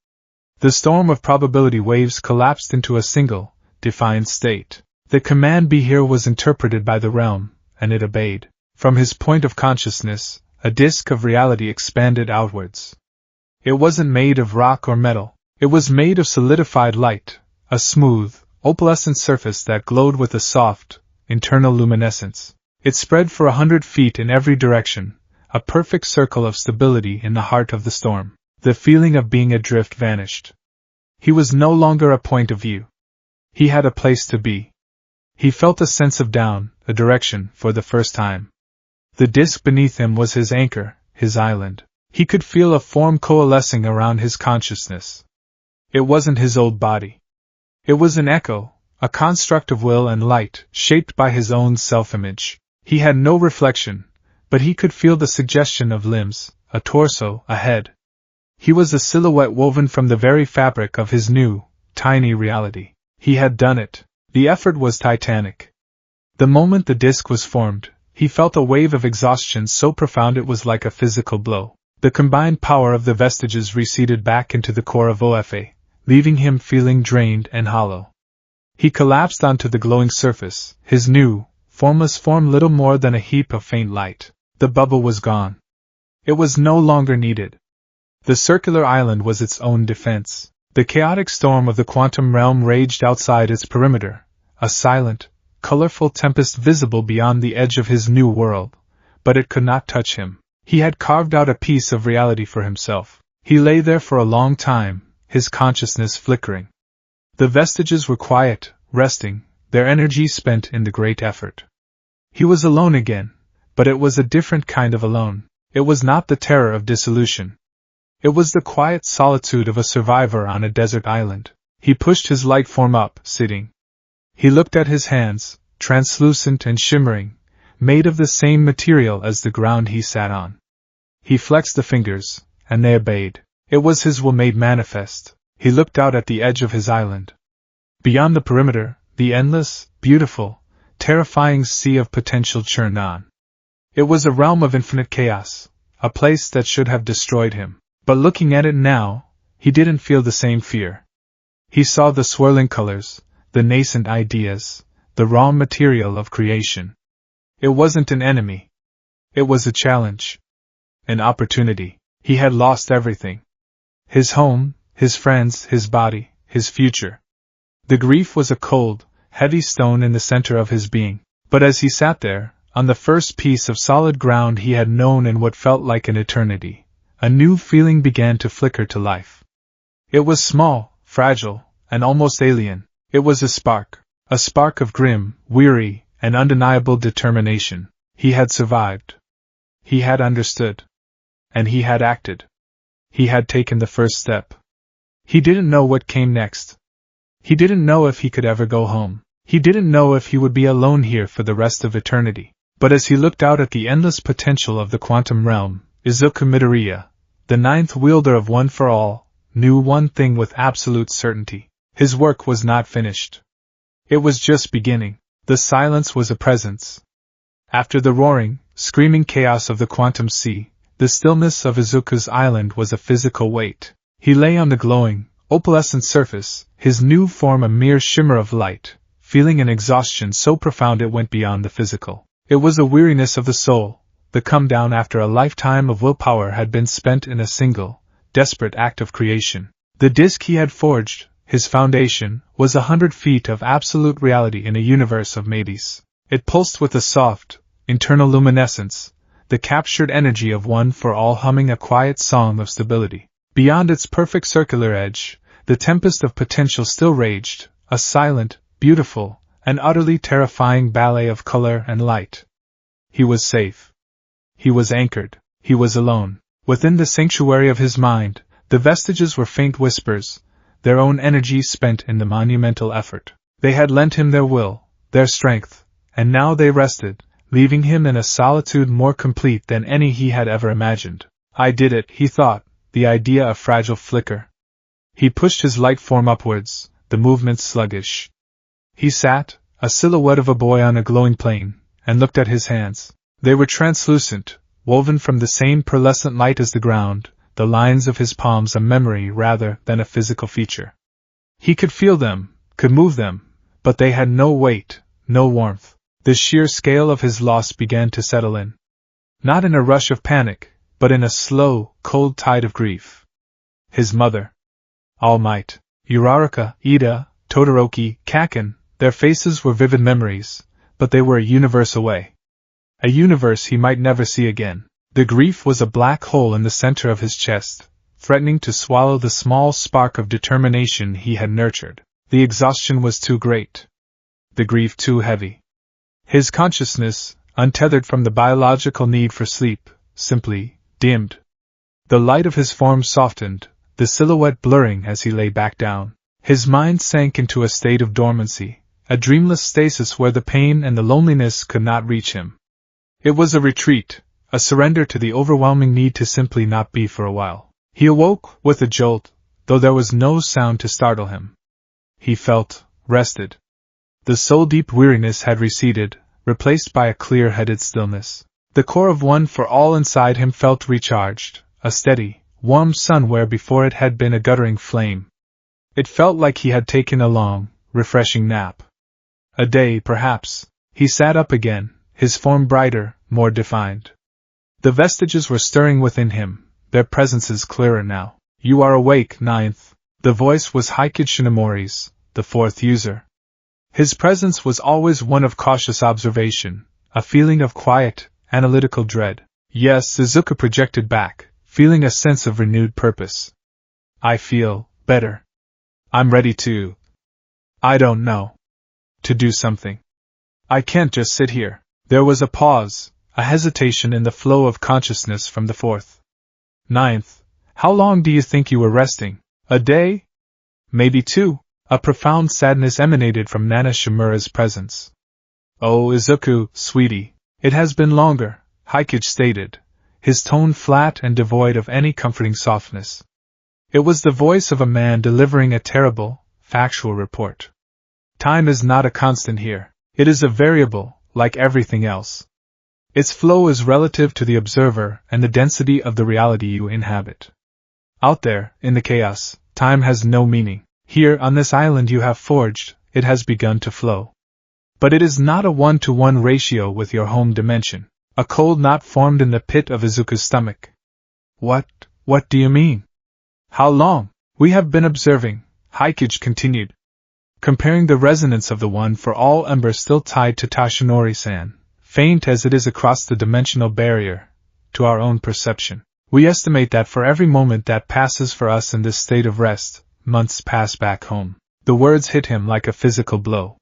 The storm of probability waves collapsed into a single, defined state. The command be here was interpreted by the realm, and it obeyed. From his point of consciousness, a disk of reality expanded outwards. It wasn't made of rock or metal. It was made of solidified light, a smooth, opalescent surface that glowed with a soft, internal luminescence. It spread for 100 feet in every direction, a perfect circle of stability in the heart of the storm. The feeling of being adrift vanished. He was no longer a point of view. He had a place to be. He felt a sense of down, a direction, for the first time. The disk beneath him was his anchor, his island. He could feel a form coalescing around his consciousness. It wasn't his old body. It was an echo, a construct of will and light, shaped by his own self-image. He had no reflection, but he could feel the suggestion of limbs, a torso, a head. He was a silhouette woven from the very fabric of his new, tiny reality. He had done it. The effort was titanic. The moment the disc was formed, he felt a wave of exhaustion so profound it was like a physical blow. The combined power of the vestiges receded back into the core of OFA, leaving him feeling drained and hollow. He collapsed onto the glowing surface, his new, formless form little more than a heap of faint light. The bubble was gone. It was no longer needed. The circular island was its own defense. The chaotic storm of the quantum realm raged outside its perimeter, a silent, colorful tempest visible beyond the edge of his new world, but it could not touch him. He had carved out a piece of reality for himself. He lay there for a long time, his consciousness flickering. The vestiges were quiet, resting, their energy spent in the great effort. He was alone again, but it was a different kind of alone. It was not the terror of dissolution. It was the quiet solitude of a survivor on a desert island. He pushed his light form up, sitting. He looked at his hands, translucent and shimmering, made of the same material as the ground he sat on. He flexed the fingers, and they obeyed. It was his will made manifest. He looked out at the edge of his island. Beyond the perimeter, the endless, beautiful, terrifying sea of potential churned on. It was a realm of infinite chaos, a place that should have destroyed him. But looking at it now, he didn't feel the same fear. He saw the swirling colors, the nascent ideas, the raw material of creation. It wasn't an enemy. It was a challenge. An opportunity. He had lost everything. His home, his friends, his body, his future. The grief was a cold, heavy stone in the center of his being. But as he sat there, on the first piece of solid ground he had known in what felt like an eternity, a new feeling began to flicker to life. It was small, fragile, and almost alien. It was a spark of grim, weary, and undeniable determination. He had survived. He had understood. And he had acted. He had taken the first step. He didn't know what came next. He didn't know if he could ever go home. He didn't know if he would be alone here for the rest of eternity. But as he looked out at the endless potential of the quantum realm, Izuku Midoriya, the ninth wielder of One for All, knew one thing with absolute certainty. His work was not finished. It was just beginning. The silence was a presence. After the roaring, screaming chaos of the quantum sea, the stillness of Izuku's island was a physical weight. He lay on the glowing, opalescent surface, his new form a mere shimmer of light, feeling an exhaustion so profound it went beyond the physical. It was a weariness of the soul, the come down after a lifetime of willpower had been spent in a single, desperate act of creation. The disk he had forged, his foundation, was 100 feet of absolute reality in a universe of maybes. It pulsed with a soft, internal luminescence, the captured energy of One for All humming a quiet song of stability. Beyond its perfect circular edge, the tempest of potential still raged, a silent, beautiful, and utterly terrifying ballet of color and light. He was safe. He was anchored. He was alone. Within the sanctuary of his mind, the vestiges were faint whispers, their own energy spent in the monumental effort. They had lent him their will, their strength, and now they rested, leaving him in a solitude more complete than any he had ever imagined. I did it, he thought, the idea a fragile flicker. He pushed his light form upwards, the movement sluggish. He sat, a silhouette of a boy on a glowing plain, and looked at his hands. They were translucent, woven from the same pearlescent light as the ground, the lines of his palms a memory rather than a physical feature. He could feel them, could move them, but they had no weight, no warmth. The sheer scale of his loss began to settle in. Not in a rush of panic, but in a slow, cold tide of grief. His mother. All Might, Uraraka, Ida, Todoroki, Kaken, their faces were vivid memories, but they were a universe away. A universe he might never see again. The grief was a black hole in the center of his chest, threatening to swallow the small spark of determination he had nurtured. The exhaustion was too great. The grief too heavy. His consciousness, untethered from the biological need for sleep, simply dimmed. The light of his form softened, the silhouette blurring as he lay back down. His mind sank into a state of dormancy, a dreamless stasis where the pain and the loneliness could not reach him. It was a retreat, a surrender to the overwhelming need to simply not be for a while. He awoke with a jolt, though there was no sound to startle him. He felt rested. The soul-deep weariness had receded, replaced by a clear-headed stillness. The core of one for all inside him felt recharged, a steady, warm sun where before it had been a guttering flame. It felt like he had taken a long, refreshing nap. A day, perhaps. He sat up again, his form brighter, more defined. The vestiges were stirring within him, their presences clearer now. You are awake, ninth. The voice was Heike Shinomori's, the fourth user. His presence was always one of cautious observation, a feeling of quiet, analytical dread. Yes, Izuku projected back, feeling a sense of renewed purpose. I feel better. I'm ready to... I don't know. To do something. I can't just sit here. There was a pause, a hesitation in the flow of consciousness from the fourth. Ninth, how long do you think you were resting? A day? Maybe 2. A profound sadness emanated from Nana Shimura's presence. Oh, Izuku, sweetie, it has been longer, Heike stated, his tone flat and devoid of any comforting softness. It was the voice of a man delivering a terrible, factual report. Time is not a constant here. It is a variable, like everything else. Its flow is relative to the observer and the density of the reality you inhabit. Out there, in the chaos, time has no meaning. Here, on this island you have forged, it has begun to flow. But it is not a 1-to-1 ratio with your home dimension. A cold knot formed in the pit of Izuku's stomach. What do you mean? How long? We have been observing, Heike continued, comparing the resonance of the one for all ember still tied to Tashinori-san, faint as it is across the dimensional barrier, to our own perception. We estimate that for every moment that passes for us in this state of rest, months pass back home. The words hit him like a physical blow.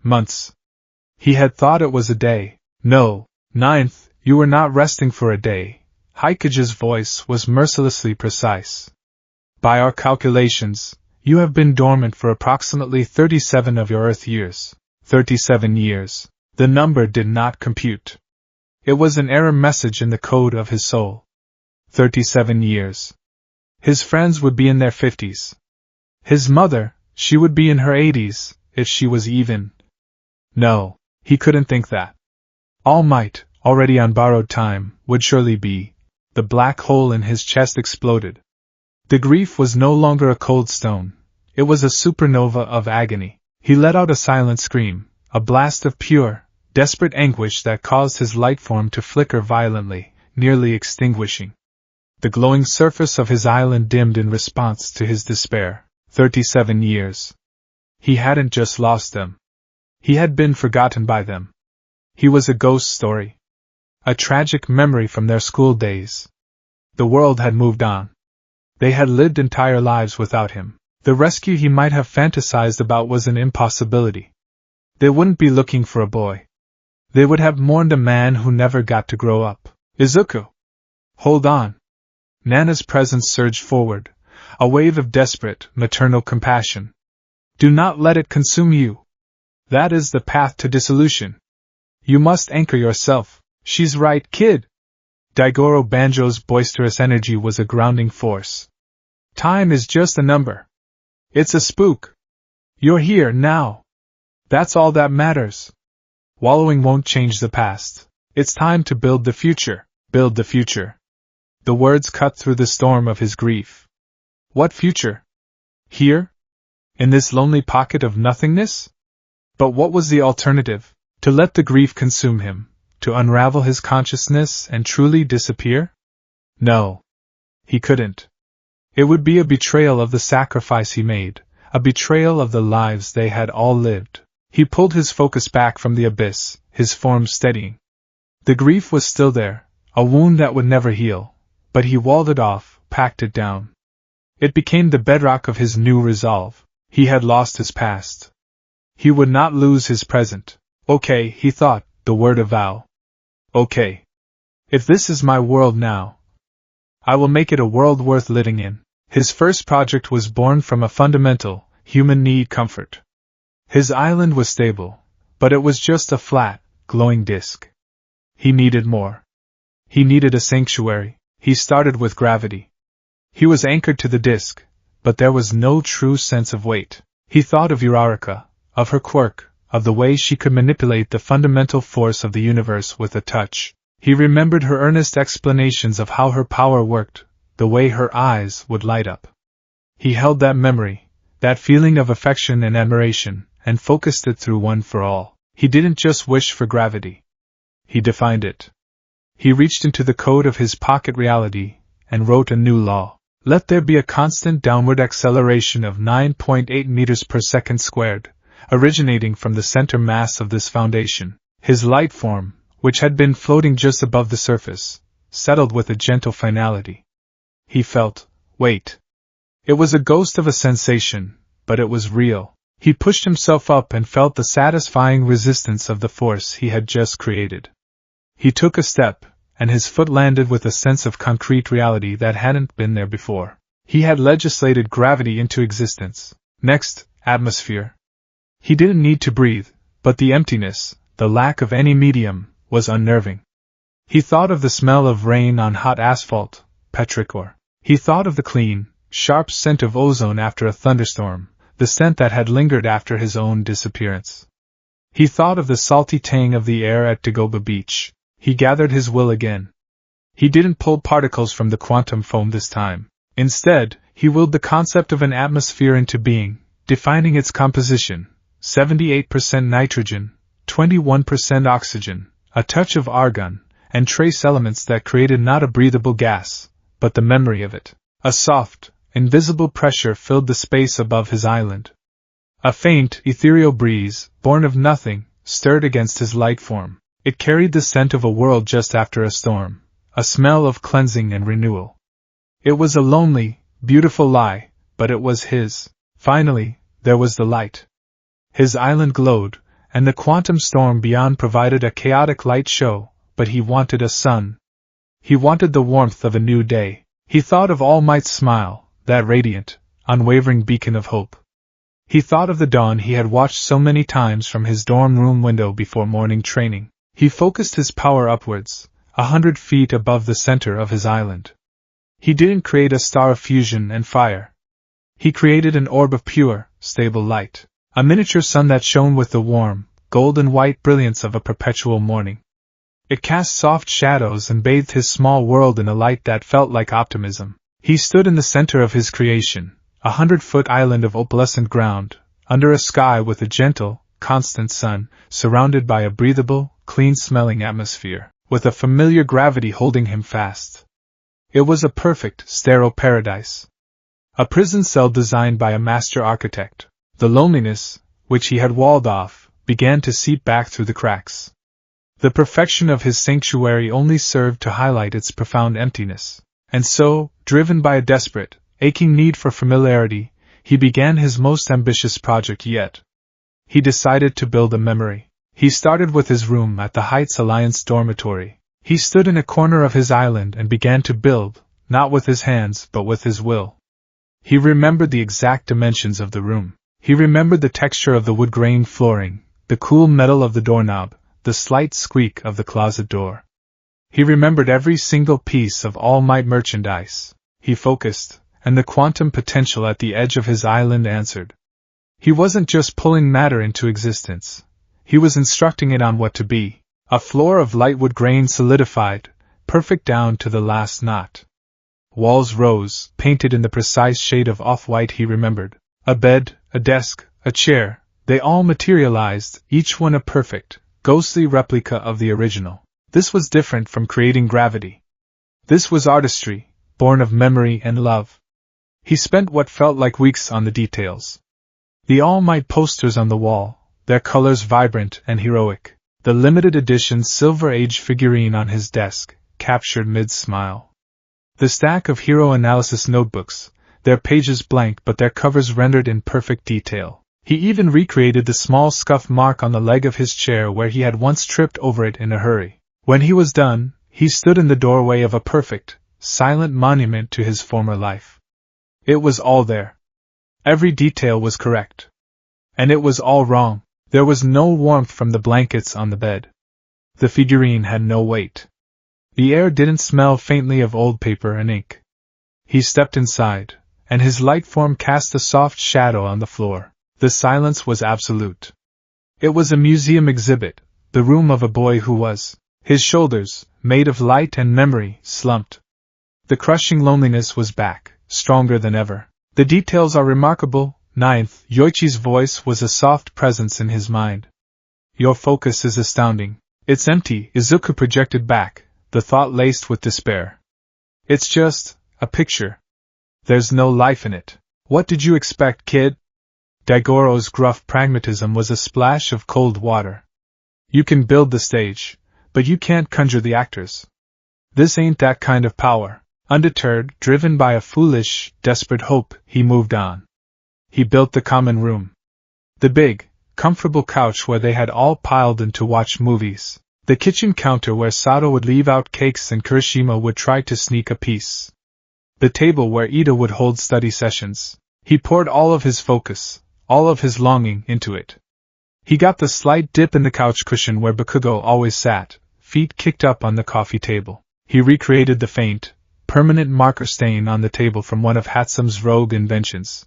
Months. He had thought it was a day. No, ninth, you were not resting for a day. Heike's voice was mercilessly precise. By our calculations, you have been dormant for approximately 37 of your Earth years. 37 years. The number did not compute. It was an error message in the code of his soul. 37 years. His friends would be in their 50s. His mother, she would be in her 80s, if she was even. No, he couldn't think that. All Might, already on borrowed time, would surely be. The black hole in his chest exploded. The grief was no longer a cold stone. It was a supernova of agony. He let out a silent scream, a blast of pure, desperate anguish that caused his light form to flicker violently, nearly extinguishing. The glowing surface of his island dimmed in response to his despair. 37 years. He hadn't just lost them. He had been forgotten by them. He was a ghost story. A tragic memory from their school days. The world had moved on. They had lived entire lives without him. The rescue he might have fantasized about was an impossibility. They wouldn't be looking for a boy. They would have mourned a man who never got to grow up. Izuku! Hold on. Nana's presence surged forward, a wave of desperate, maternal compassion. Do not let it consume you. That is the path to dissolution. You must anchor yourself. She's right, kid. Daigoro Banjo's boisterous energy was a grounding force. Time is just a number. It's a spook. You're here now. That's all that matters. Wallowing won't change the past. It's time to build the future. Build the future. The words cut through the storm of his grief. What future? Here? In this lonely pocket of nothingness? But what was the alternative? To let the grief consume him, to unravel his consciousness and truly disappear? No. He couldn't. It would be a betrayal of the sacrifice he made, a betrayal of the lives they had all lived. He pulled his focus back from the abyss, his form steadying. The grief was still there, a wound that would never heal, but he walled it off, packed it down. It became the bedrock of his new resolve. He had lost his past. He would not lose his present. Okay, he thought, the word of vow. Okay. If this is my world now, I will make it a world worth living in. His first project was born from a fundamental, human need: comfort. His island was stable, but it was just a flat, glowing disk. He needed more. He needed a sanctuary. He started with gravity. He was anchored to the disk, but there was no true sense of weight. He thought of Eureka, of her quirk, of the way she could manipulate the fundamental force of the universe with a touch. He remembered her earnest explanations of how her power worked, the way her eyes would light up. He held that memory, that feeling of affection and admiration, and focused it through one for all. He didn't just wish for gravity. He defined it. He reached into the code of his pocket reality and wrote a new law. Let there be a constant downward acceleration of 9.8 meters per second squared, originating from the center mass of this foundation. His light form, which had been floating just above the surface, settled with a gentle finality. He felt weight. It was a ghost of a sensation, but it was real. He pushed himself up and felt the satisfying resistance of the force he had just created. He took a step, and his foot landed with a sense of concrete reality that hadn't been there before. He had legislated gravity into existence. Next, atmosphere. He didn't need to breathe, but the emptiness, the lack of any medium, was unnerving. He thought of the smell of rain on hot asphalt, petrichor. He thought of the clean, sharp scent of ozone after a thunderstorm, the scent that had lingered after his own disappearance. He thought of the salty tang of the air at Dagoba Beach. He gathered his will again. He didn't pull particles from the quantum foam this time. Instead, he willed the concept of an atmosphere into being, defining its composition: 78% nitrogen, 21% oxygen, a touch of argon, and trace elements that created not a breathable gas, but the memory of it. A soft, invisible pressure filled the space above his island. A faint, ethereal breeze, born of nothing, stirred against his light form. It carried the scent of a world just after a storm, a smell of cleansing and renewal. It was a lonely, beautiful lie, but it was his. Finally, there was the light. His island glowed, and the quantum storm beyond provided a chaotic light show, but he wanted a sun. He wanted the warmth of a new day. He thought of All Might's smile, that radiant, unwavering beacon of hope. He thought of the dawn he had watched so many times from his dorm room window before morning training. He focused his power upwards, 100 feet above the center of his island. He didn't create a star of fusion and fire. He created an orb of pure, stable light, a miniature sun that shone with the warm, golden-white brilliance of a perpetual morning. It cast soft shadows and bathed his small world in a light that felt like optimism. He stood in the center of his creation, a 100-foot island of opalescent ground, under a sky with a gentle, constant sun, surrounded by a breathable, clean-smelling atmosphere, with a familiar gravity holding him fast. It was a perfect, sterile paradise. A prison cell designed by a master architect. The loneliness, which he had walled off, began to seep back through the cracks. The perfection of his sanctuary only served to highlight its profound emptiness. And so, driven by a desperate, aching need for familiarity, he began his most ambitious project yet. He decided to build a memory. He started with his room at the Heights Alliance dormitory. He stood in a corner of his island and began to build, not with his hands but with his will. He remembered the exact dimensions of the room. He remembered the texture of the wood-grain flooring, the cool metal of the doorknob, the slight squeak of the closet door. He remembered every single piece of All Might merchandise. He focused, and the quantum potential at the edge of his island answered. He wasn't just pulling matter into existence. He was instructing it on what to be. A floor of light wood grain solidified, perfect down to the last knot. Walls rose, painted in the precise shade of off-white he remembered. A bed, a desk, a chair, they all materialized, each one a perfect, ghostly replica of the original. This was different from creating gravity. This was artistry, born of memory and love. He spent what felt like weeks on the details. The All Might posters on the wall, their colors vibrant and heroic. The limited edition Silver Age figurine on his desk, captured Mid's smile. The stack of hero analysis notebooks, their pages blank but their covers rendered in perfect detail. He even recreated the small scuff mark on the leg of his chair where he had once tripped over it in a hurry. When he was done, he stood in the doorway of a perfect, silent monument to his former life. It was all there. Every detail was correct. And it was all wrong. There was no warmth from the blankets on the bed. The figurine had no weight. The air didn't smell faintly of old paper and ink. He stepped inside, and his light form cast a soft shadow on the floor. The silence was absolute. It was a museum exhibit, the room of a boy who was. His shoulders, made of light and memory, slumped. The crushing loneliness was back, stronger than ever. The details are remarkable. 9th, Yoichi's voice was a soft presence in his mind. Your focus is astounding. It's empty, Izuku projected back, the thought laced with despair. It's just a picture. There's no life in it. What did you expect, kid? Daigoro's gruff pragmatism was a splash of cold water. You can build the stage, but you can't conjure the actors. This ain't that kind of power. Undeterred, driven by a foolish, desperate hope, he moved on. He built the common room. The big, comfortable couch where they had all piled in to watch movies. The kitchen counter where Sato would leave out cakes and Kirishima would try to sneak a piece. The table where Ida would hold study sessions. He poured all of his focus, all of his longing, into it. He got the slight dip in the couch cushion where Bakugo always sat, feet kicked up on the coffee table. He recreated the faint, permanent marker stain on the table from one of Hatsume's rogue inventions.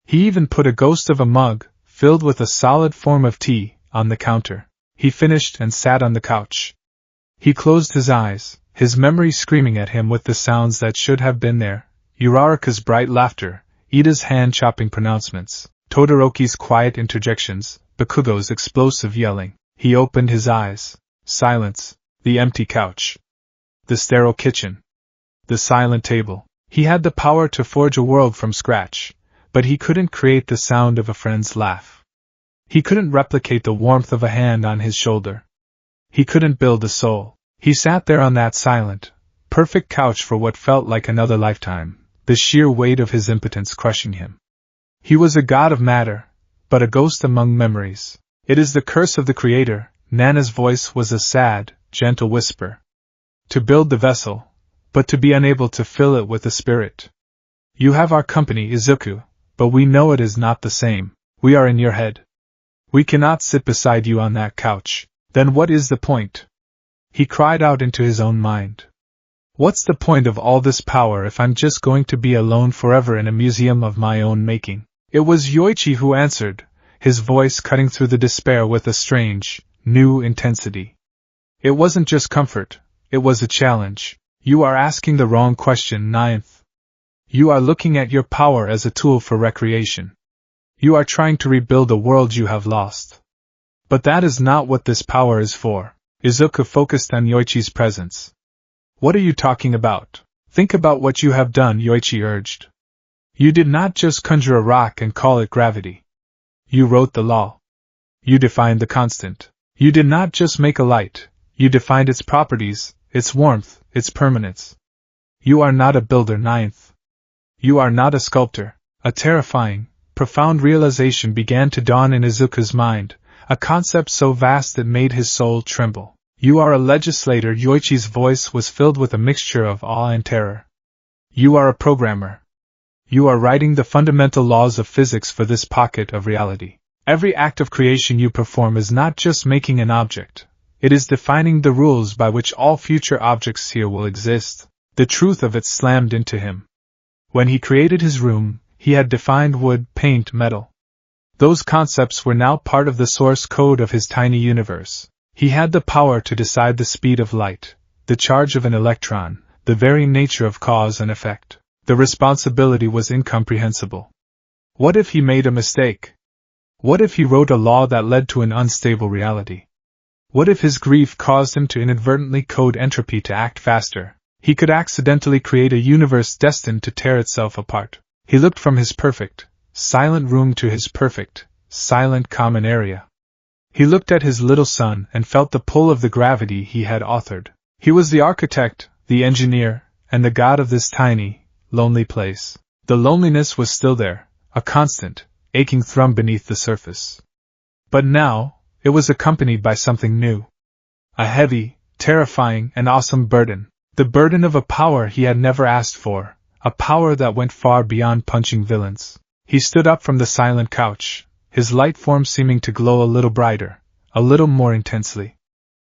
He even put a ghost of a mug, filled with a solid form of tea, on the counter. He finished and sat on the couch. He closed his eyes, his memory screaming at him with the sounds that should have been there. Uraraka's bright laughter, Ida's hand-chopping pronouncements, Todoroki's quiet interjections, Bakugo's explosive yelling. He opened his eyes. Silence. The empty couch. The sterile kitchen. The silent table. He had the power to forge a world from scratch, but he couldn't create the sound of a friend's laugh. He couldn't replicate the warmth of a hand on his shoulder. He couldn't build a soul. He sat there on that silent, perfect couch for what felt like another lifetime, the sheer weight of his impotence crushing him. He was a god of matter, but a ghost among memories. It is the curse of the creator, Nana's voice was a sad, gentle whisper. To build the vessel, but to be unable to fill it with the spirit. You have our company, Izuku, but we know it is not the same. We are in your head. We cannot sit beside you on that couch. Then what is the point? He cried out into his own mind. What's the point of all this power if I'm just going to be alone forever in a museum of my own making? It was Yoichi who answered, his voice cutting through the despair with a strange, new intensity. It wasn't just comfort, it was a challenge. You are asking the wrong question, 9th. You are looking at your power as a tool for recreation. You are trying to rebuild a world you have lost. But that is not what this power is for. Izuku focused on Yoichi's presence. What are you talking about? Think about what you have done, Yoichi urged. You did not just conjure a rock and call it gravity. You wrote the law. You defined the constant. You did not just make a light, you defined its properties, its warmth, its permanence. You are not a builder, 9th. You are not a sculptor. A terrifying, profound realization began to dawn in Izuku's mind, a concept so vast it made his soul tremble. You are a legislator. Yoichi's voice was filled with a mixture of awe and terror. You are a programmer. You are writing the fundamental laws of physics for this pocket of reality. Every act of creation you perform is not just making an object, it is defining the rules by which all future objects here will exist. The truth of it slammed into him. When he created his room, he had defined wood, paint, metal. Those concepts were now part of the source code of his tiny universe. He had the power to decide the speed of light, the charge of an electron, the very nature of cause and effect. The responsibility was incomprehensible. What if he made a mistake? What if he wrote a law that led to an unstable reality? What if his grief caused him to inadvertently code entropy to act faster? He could accidentally create a universe destined to tear itself apart. He looked from his perfect, silent room to his perfect, silent common area. He looked at his little son and felt the pull of the gravity he had authored. He was the architect, the engineer, and the god of this tiny, lonely place. The loneliness was still there, a constant, aching thrum beneath the surface. But now, it was accompanied by something new. A heavy, terrifying, and awesome burden. The burden of a power he had never asked for, a power that went far beyond punching villains. He stood up from the silent couch, his light form seeming to glow a little brighter, a little more intensely.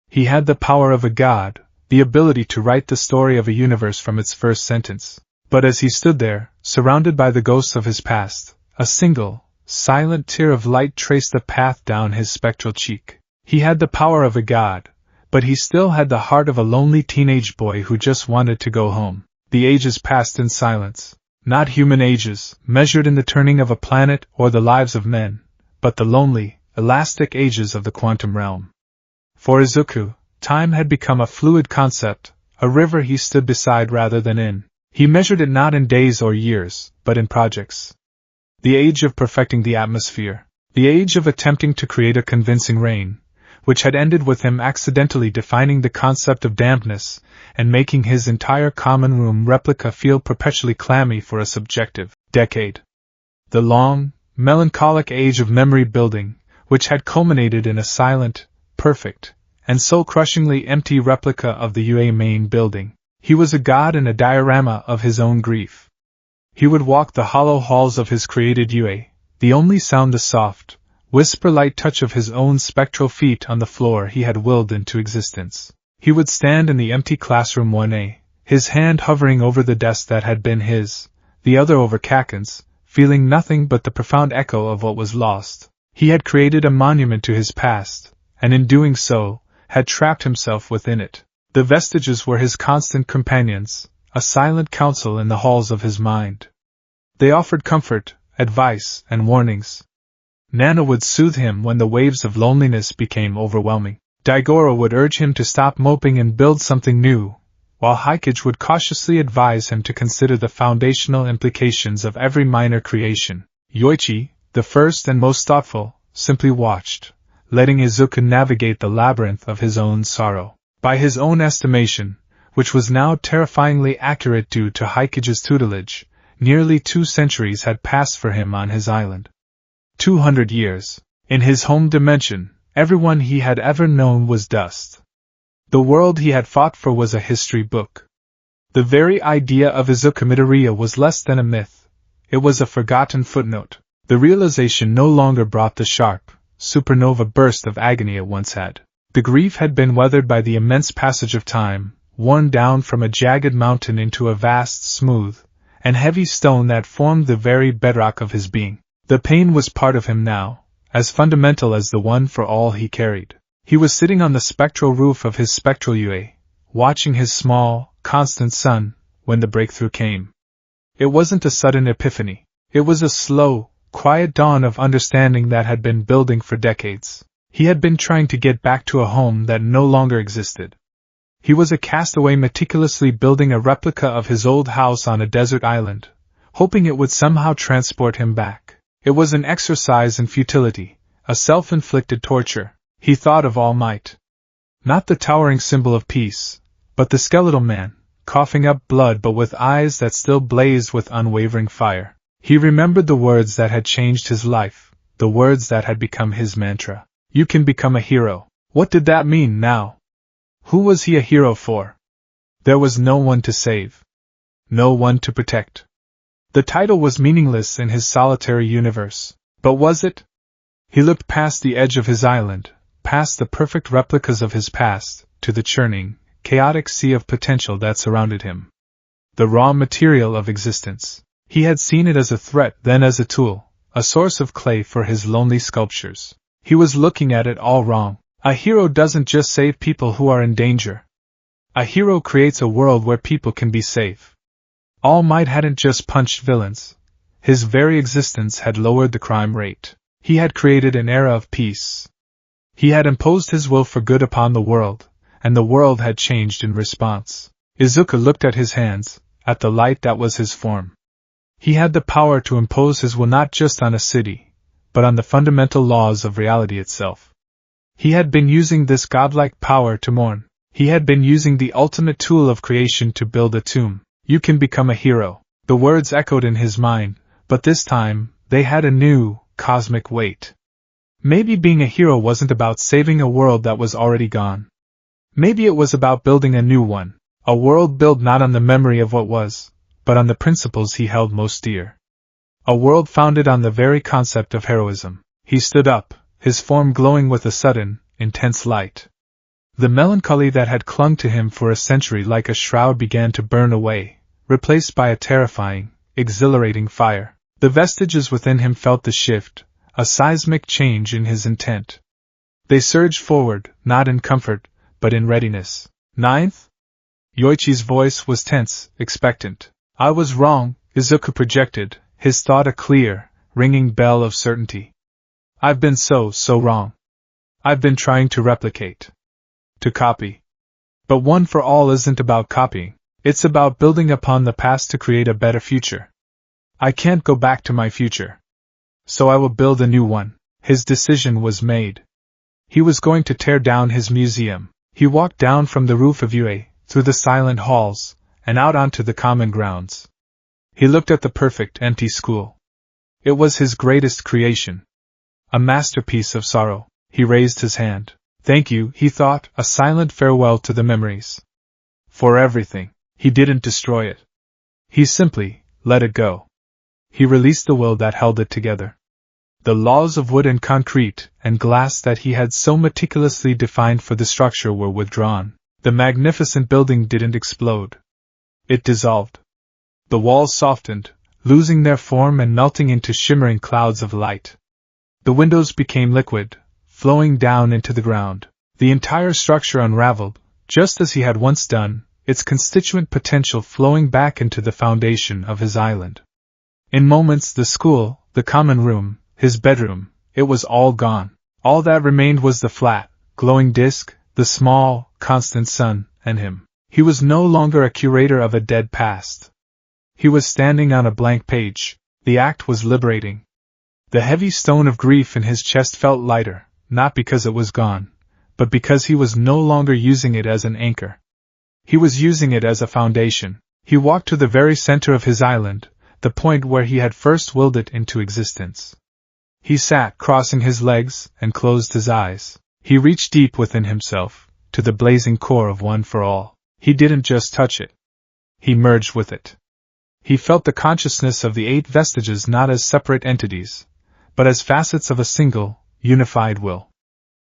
He had the power of a god, the ability to write the story of a universe from its first sentence. But as he stood there, surrounded by the ghosts of his past, a single, silent tear of light traced the path down his spectral cheek. He had the power of a god, but he still had the heart of a lonely teenage boy who just wanted to go home. The ages passed in silence. Not human ages, measured in the turning of a planet or the lives of men, but the lonely, elastic ages of the quantum realm. For Izuku, time had become a fluid concept, a river he stood beside rather than in. He measured it not in days or years, but in projects. The age of perfecting the atmosphere. The age of attempting to create a convincing rain, which had ended with him accidentally defining the concept of dampness and making his entire common room replica feel perpetually clammy for a subjective decade. The long, melancholic age of memory building, which had culminated in a silent, perfect, and soul-crushingly empty replica of the UA main building. He was a god and a diorama of his own grief. He would walk the hollow halls of his created UA, the only sound the soft, whisper-light touch of his own spectral feet on the floor he had willed into existence. He would stand in the empty classroom 1A, his hand hovering over the desk that had been his, the other over Kaken's, feeling nothing but the profound echo of what was lost. He had created a monument to his past, and in doing so, had trapped himself within it. The vestiges were his constant companions, a silent counsel in the halls of his mind. They offered comfort, advice, and warnings. Nana would soothe him when the waves of loneliness became overwhelming. Daigoro would urge him to stop moping and build something new, while Haikage would cautiously advise him to consider the foundational implications of every minor creation. Yoichi, the first and most thoughtful, simply watched, letting Izuku navigate the labyrinth of his own sorrow. By his own estimation, which was now terrifyingly accurate due to Haikage's tutelage, nearly 2 centuries had passed for him on his island. 200 years. In his home dimension, everyone he had ever known was dust. The world he had fought for was a history book. The very idea of Izuku Midoriya was less than a myth. It was a forgotten footnote. The realization no longer brought the sharp, supernova burst of agony it once had. The grief had been weathered by the immense passage of time, worn down from a jagged mountain into a vast, smooth, and heavy stone that formed the very bedrock of his being. The pain was part of him now, as fundamental as the one for all he carried. He was sitting on the spectral roof of his spectral UA, watching his small, constant sun, when the breakthrough came. It wasn't a sudden epiphany. It was a slow, quiet dawn of understanding that had been building for decades. He had been trying to get back to a home that no longer existed. He was a castaway meticulously building a replica of his old house on a desert island, hoping it would somehow transport him back. It was an exercise in futility, a self-inflicted torture. He thought of All Might. Not the towering symbol of peace, but the skeletal man, coughing up blood but with eyes that still blazed with unwavering fire. He remembered the words that had changed his life, the words that had become his mantra. You can become a hero. What did that mean now? Who was he a hero for? There was no one to save. No one to protect. The title was meaningless in his solitary universe. But was it? He looked past the edge of his island, past the perfect replicas of his past, to the churning, chaotic sea of potential that surrounded him. The raw material of existence. He had seen it as a threat, then as a tool, a source of clay for his lonely sculptures. He was looking at it all wrong. A hero doesn't just save people who are in danger. A hero creates a world where people can be safe. All Might hadn't just punched villains. His very existence had lowered the crime rate. He had created an era of peace. He had imposed his will for good upon the world, and the world had changed in response. Izuku looked at his hands, at the light that was his form. He had the power to impose his will not just on a city, but on the fundamental laws of reality itself. He had been using this godlike power to mourn. He had been using the ultimate tool of creation to build a tomb. You can become a hero. The words echoed in his mind, but this time, they had a new, cosmic weight. Maybe being a hero wasn't about saving a world that was already gone. Maybe it was about building a new one, a world built not on the memory of what was, but on the principles he held most dear. A world founded on the very concept of heroism. He stood up, his form glowing with a sudden, intense light. The melancholy that had clung to him for a century like a shroud began to burn away, replaced by a terrifying, exhilarating fire. The vestiges within him felt the shift, a seismic change in his intent. They surged forward, not in comfort, but in readiness. Ninth? Yoichi's voice was tense, expectant. I was wrong, Izuku projected, his thought a clear, ringing bell of certainty. I've been so wrong. I've been trying to replicate. To copy. But One for All isn't about copying, it's about building upon the past to create a better future. I can't go back to my future. So I will build a new one. His decision was made. He was going to tear down his museum. He walked down from the roof of Yue, through the silent halls, and out onto the common grounds. He looked at the perfect, empty school. It was his greatest creation. A masterpiece of sorrow. He raised his hand. Thank you, he thought, a silent farewell to the memories. For everything. He didn't destroy it. He simply let it go. He released the will that held it together. The laws of wood and concrete and glass that he had so meticulously defined for the structure were withdrawn. The magnificent building didn't explode. It dissolved. The walls softened, losing their form and melting into shimmering clouds of light. The windows became liquid, flowing down into the ground. The entire structure unraveled, just as he had once done, its constituent potential flowing back into the foundation of his island. In moments, the school, the common room, his bedroom, it was all gone. All that remained was the flat, glowing disk, the small, constant sun, and him. He was no longer a curator of a dead past. He was standing on a blank page. The act was liberating. The heavy stone of grief in his chest felt lighter, not because it was gone, but because he was no longer using it as an anchor. He was using it as a foundation. He walked to the very center of his island, the point where he had first willed it into existence. He sat, crossing his legs, and closed his eyes. He reached deep within himself, to the blazing core of One for All. He didn't just touch it. He merged with it. He felt the consciousness of the 8 vestiges not as separate entities, but as facets of a single, unified will.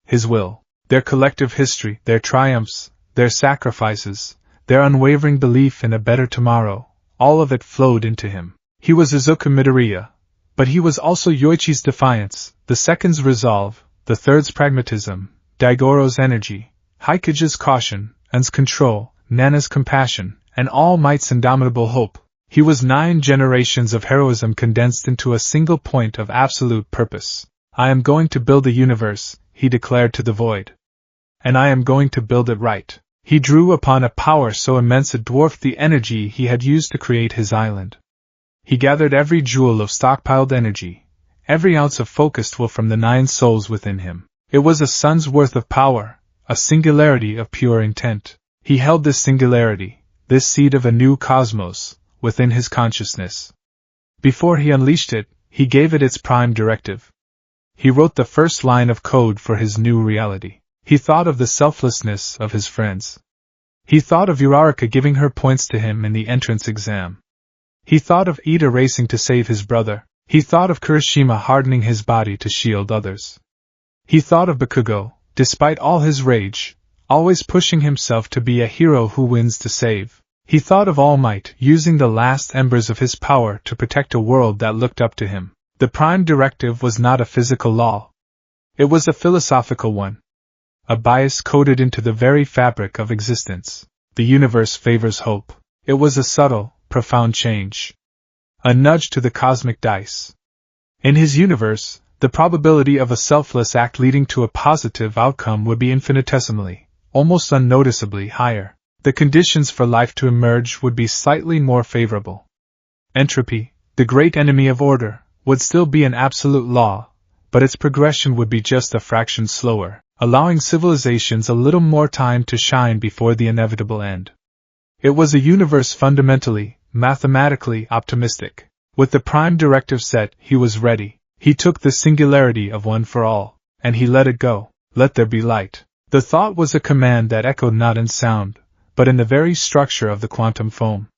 His will, their collective history, their triumphs, their sacrifices, their unwavering belief in a better tomorrow, all of it flowed into him. He was Izuku Midoriya, but he was also Yoichi's defiance, the second's resolve, the third's pragmatism, Daigoro's energy, Haikuji's caution, An's control, Nana's compassion, and All Might's indomitable hope. He was 9 generations of heroism condensed into a single point of absolute purpose. I am going to build a universe, he declared to the void. And I am going to build it right. He drew upon a power so immense it dwarfed the energy he had used to create his island. He gathered every joule of stockpiled energy, every ounce of focused will from the 9 souls within him. It was a sun's worth of power, a singularity of pure intent. He held this singularity, this seed of a new cosmos, within his consciousness. Before he unleashed it, he gave it its prime directive. He wrote the first line of code for his new reality. He thought of the selflessness of his friends. He thought of Uraraka giving her points to him in the entrance exam. He thought of Ida racing to save his brother. He thought of Kirishima hardening his body to shield others. He thought of Bakugo, despite all his rage, always pushing himself to be a hero who wins to save. He thought of All Might using the last embers of his power to protect a world that looked up to him. The prime directive was not a physical law. It was a philosophical one. A bias coded into the very fabric of existence. The universe favors hope. It was a subtle, profound change. A nudge to the cosmic dice. In his universe, the probability of a selfless act leading to a positive outcome would be infinitesimally, almost unnoticeably higher. The conditions for life to emerge would be slightly more favorable. Entropy, the great enemy of order, would still be an absolute law, but its progression would be just a fraction slower, allowing civilizations a little more time to shine before the inevitable end. It was a universe fundamentally, mathematically optimistic. With the prime directive set, he was ready. He took the singularity of One for All, and he let it go. Let there be light. The thought was a command that echoed not in sound, but in the very structure of the quantum foam.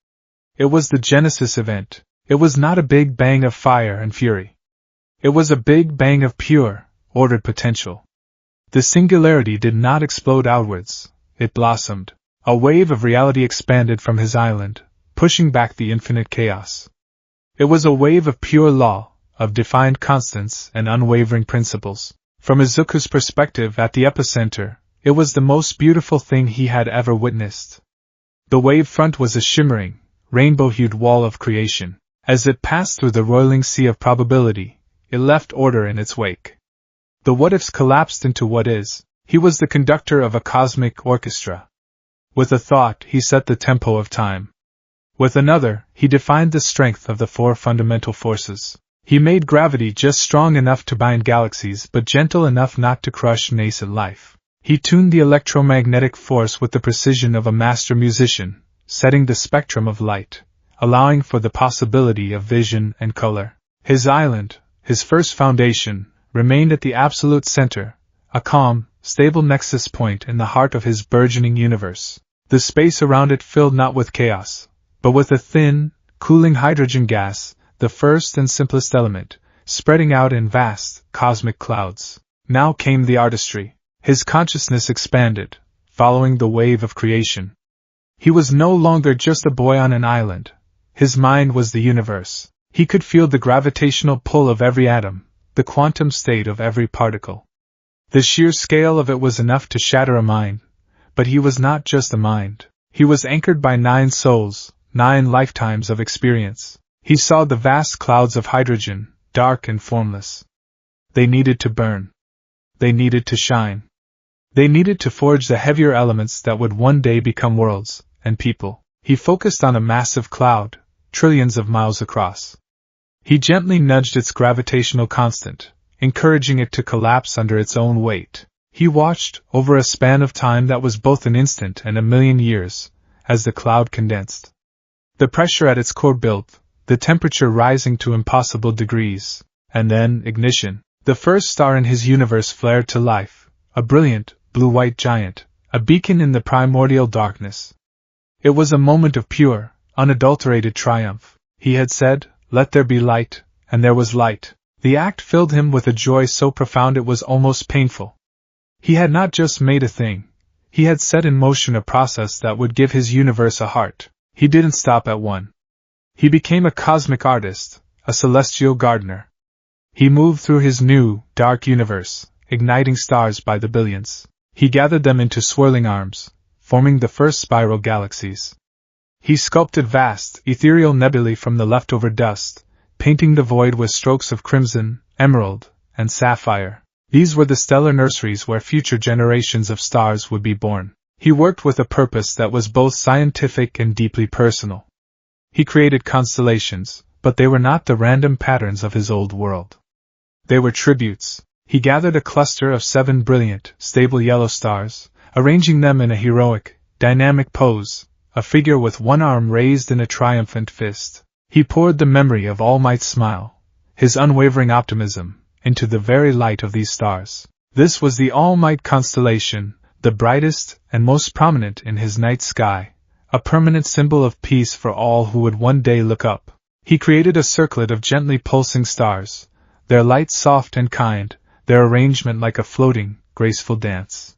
It was the genesis event. It was not a big bang of fire and fury. It was a big bang of pure, ordered potential. The singularity did not explode outwards, it blossomed. A wave of reality expanded from his island, pushing back the infinite chaos. It was a wave of pure law, of defined constants and unwavering principles. From Izuku's perspective at the epicenter, it was the most beautiful thing he had ever witnessed. The wave front was a shimmering, rainbow-hued wall of creation. As it passed through the roiling sea of probability, it left order in its wake. The what-ifs collapsed into what is. He was the conductor of a cosmic orchestra. With a thought, he set the tempo of time. With another, he defined the strength of the four fundamental forces. He made gravity just strong enough to bind galaxies but gentle enough not to crush nascent life. He tuned the electromagnetic force with the precision of a master musician, setting the spectrum of light, allowing for the possibility of vision and color. His island, his first foundation, remained at the absolute center, a calm, stable nexus point in the heart of his burgeoning universe. The space around it filled not with chaos, but with a thin, cooling hydrogen gas, the first and simplest element, spreading out in vast, cosmic clouds. Now came the artistry. His consciousness expanded, following the wave of creation. He was no longer just a boy on an island. His mind was the universe. He could feel the gravitational pull of every atom, the quantum state of every particle. The sheer scale of it was enough to shatter a mind, but he was not just a mind. He was anchored by 9 souls, 9 lifetimes of experience. He saw the vast clouds of hydrogen, dark and formless. They needed to burn. They needed to shine. They needed to forge the heavier elements that would one day become worlds and people. He focused on a massive cloud, trillions of miles across. He gently nudged its gravitational constant, encouraging it to collapse under its own weight. He watched, over a span of time that was both an instant and a million years, as the cloud condensed. The pressure at its core built, the temperature rising to impossible degrees, and then ignition. The first star in his universe flared to life, a brilliant, blue-white giant, a beacon in the primordial darkness. It was a moment of pure, unadulterated triumph. He had said, "Let there be light," and there was light. The act filled him with a joy so profound it was almost painful. He had not just made a thing, he had set in motion a process that would give his universe a heart. He didn't stop at one. He became a cosmic artist, a celestial gardener. He moved through his new, dark universe, igniting stars by the billions. He gathered them into swirling arms, forming the first spiral galaxies. He sculpted vast, ethereal nebulae from the leftover dust, painting the void with strokes of crimson, emerald, and sapphire. These were the stellar nurseries where future generations of stars would be born. He worked with a purpose that was both scientific and deeply personal. He created constellations, but they were not the random patterns of his old world. They were tributes. He gathered a cluster of 7 brilliant, stable yellow stars, arranging them in a heroic, dynamic pose, a figure with one arm raised in a triumphant fist. He poured the memory of All Might's smile, his unwavering optimism, into the very light of these stars. This was the All Might constellation, the brightest and most prominent in his night sky, a permanent symbol of peace for all who would one day look up. He created a circlet of gently pulsing stars, their light soft and kind, their arrangement like a floating, graceful dance.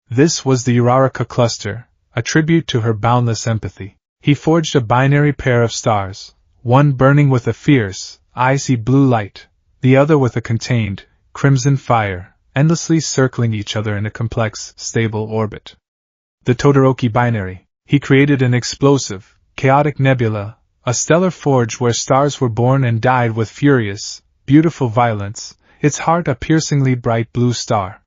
This was the Uraraka cluster, a tribute to her boundless empathy. He forged a binary pair of stars, one burning with a fierce, icy blue light, the other with a contained, crimson fire, endlessly circling each other in a complex, stable orbit. The Todoroki binary. He created an explosive, chaotic nebula, a stellar forge where stars were born and died with furious, beautiful violence, its heart a piercingly bright blue star.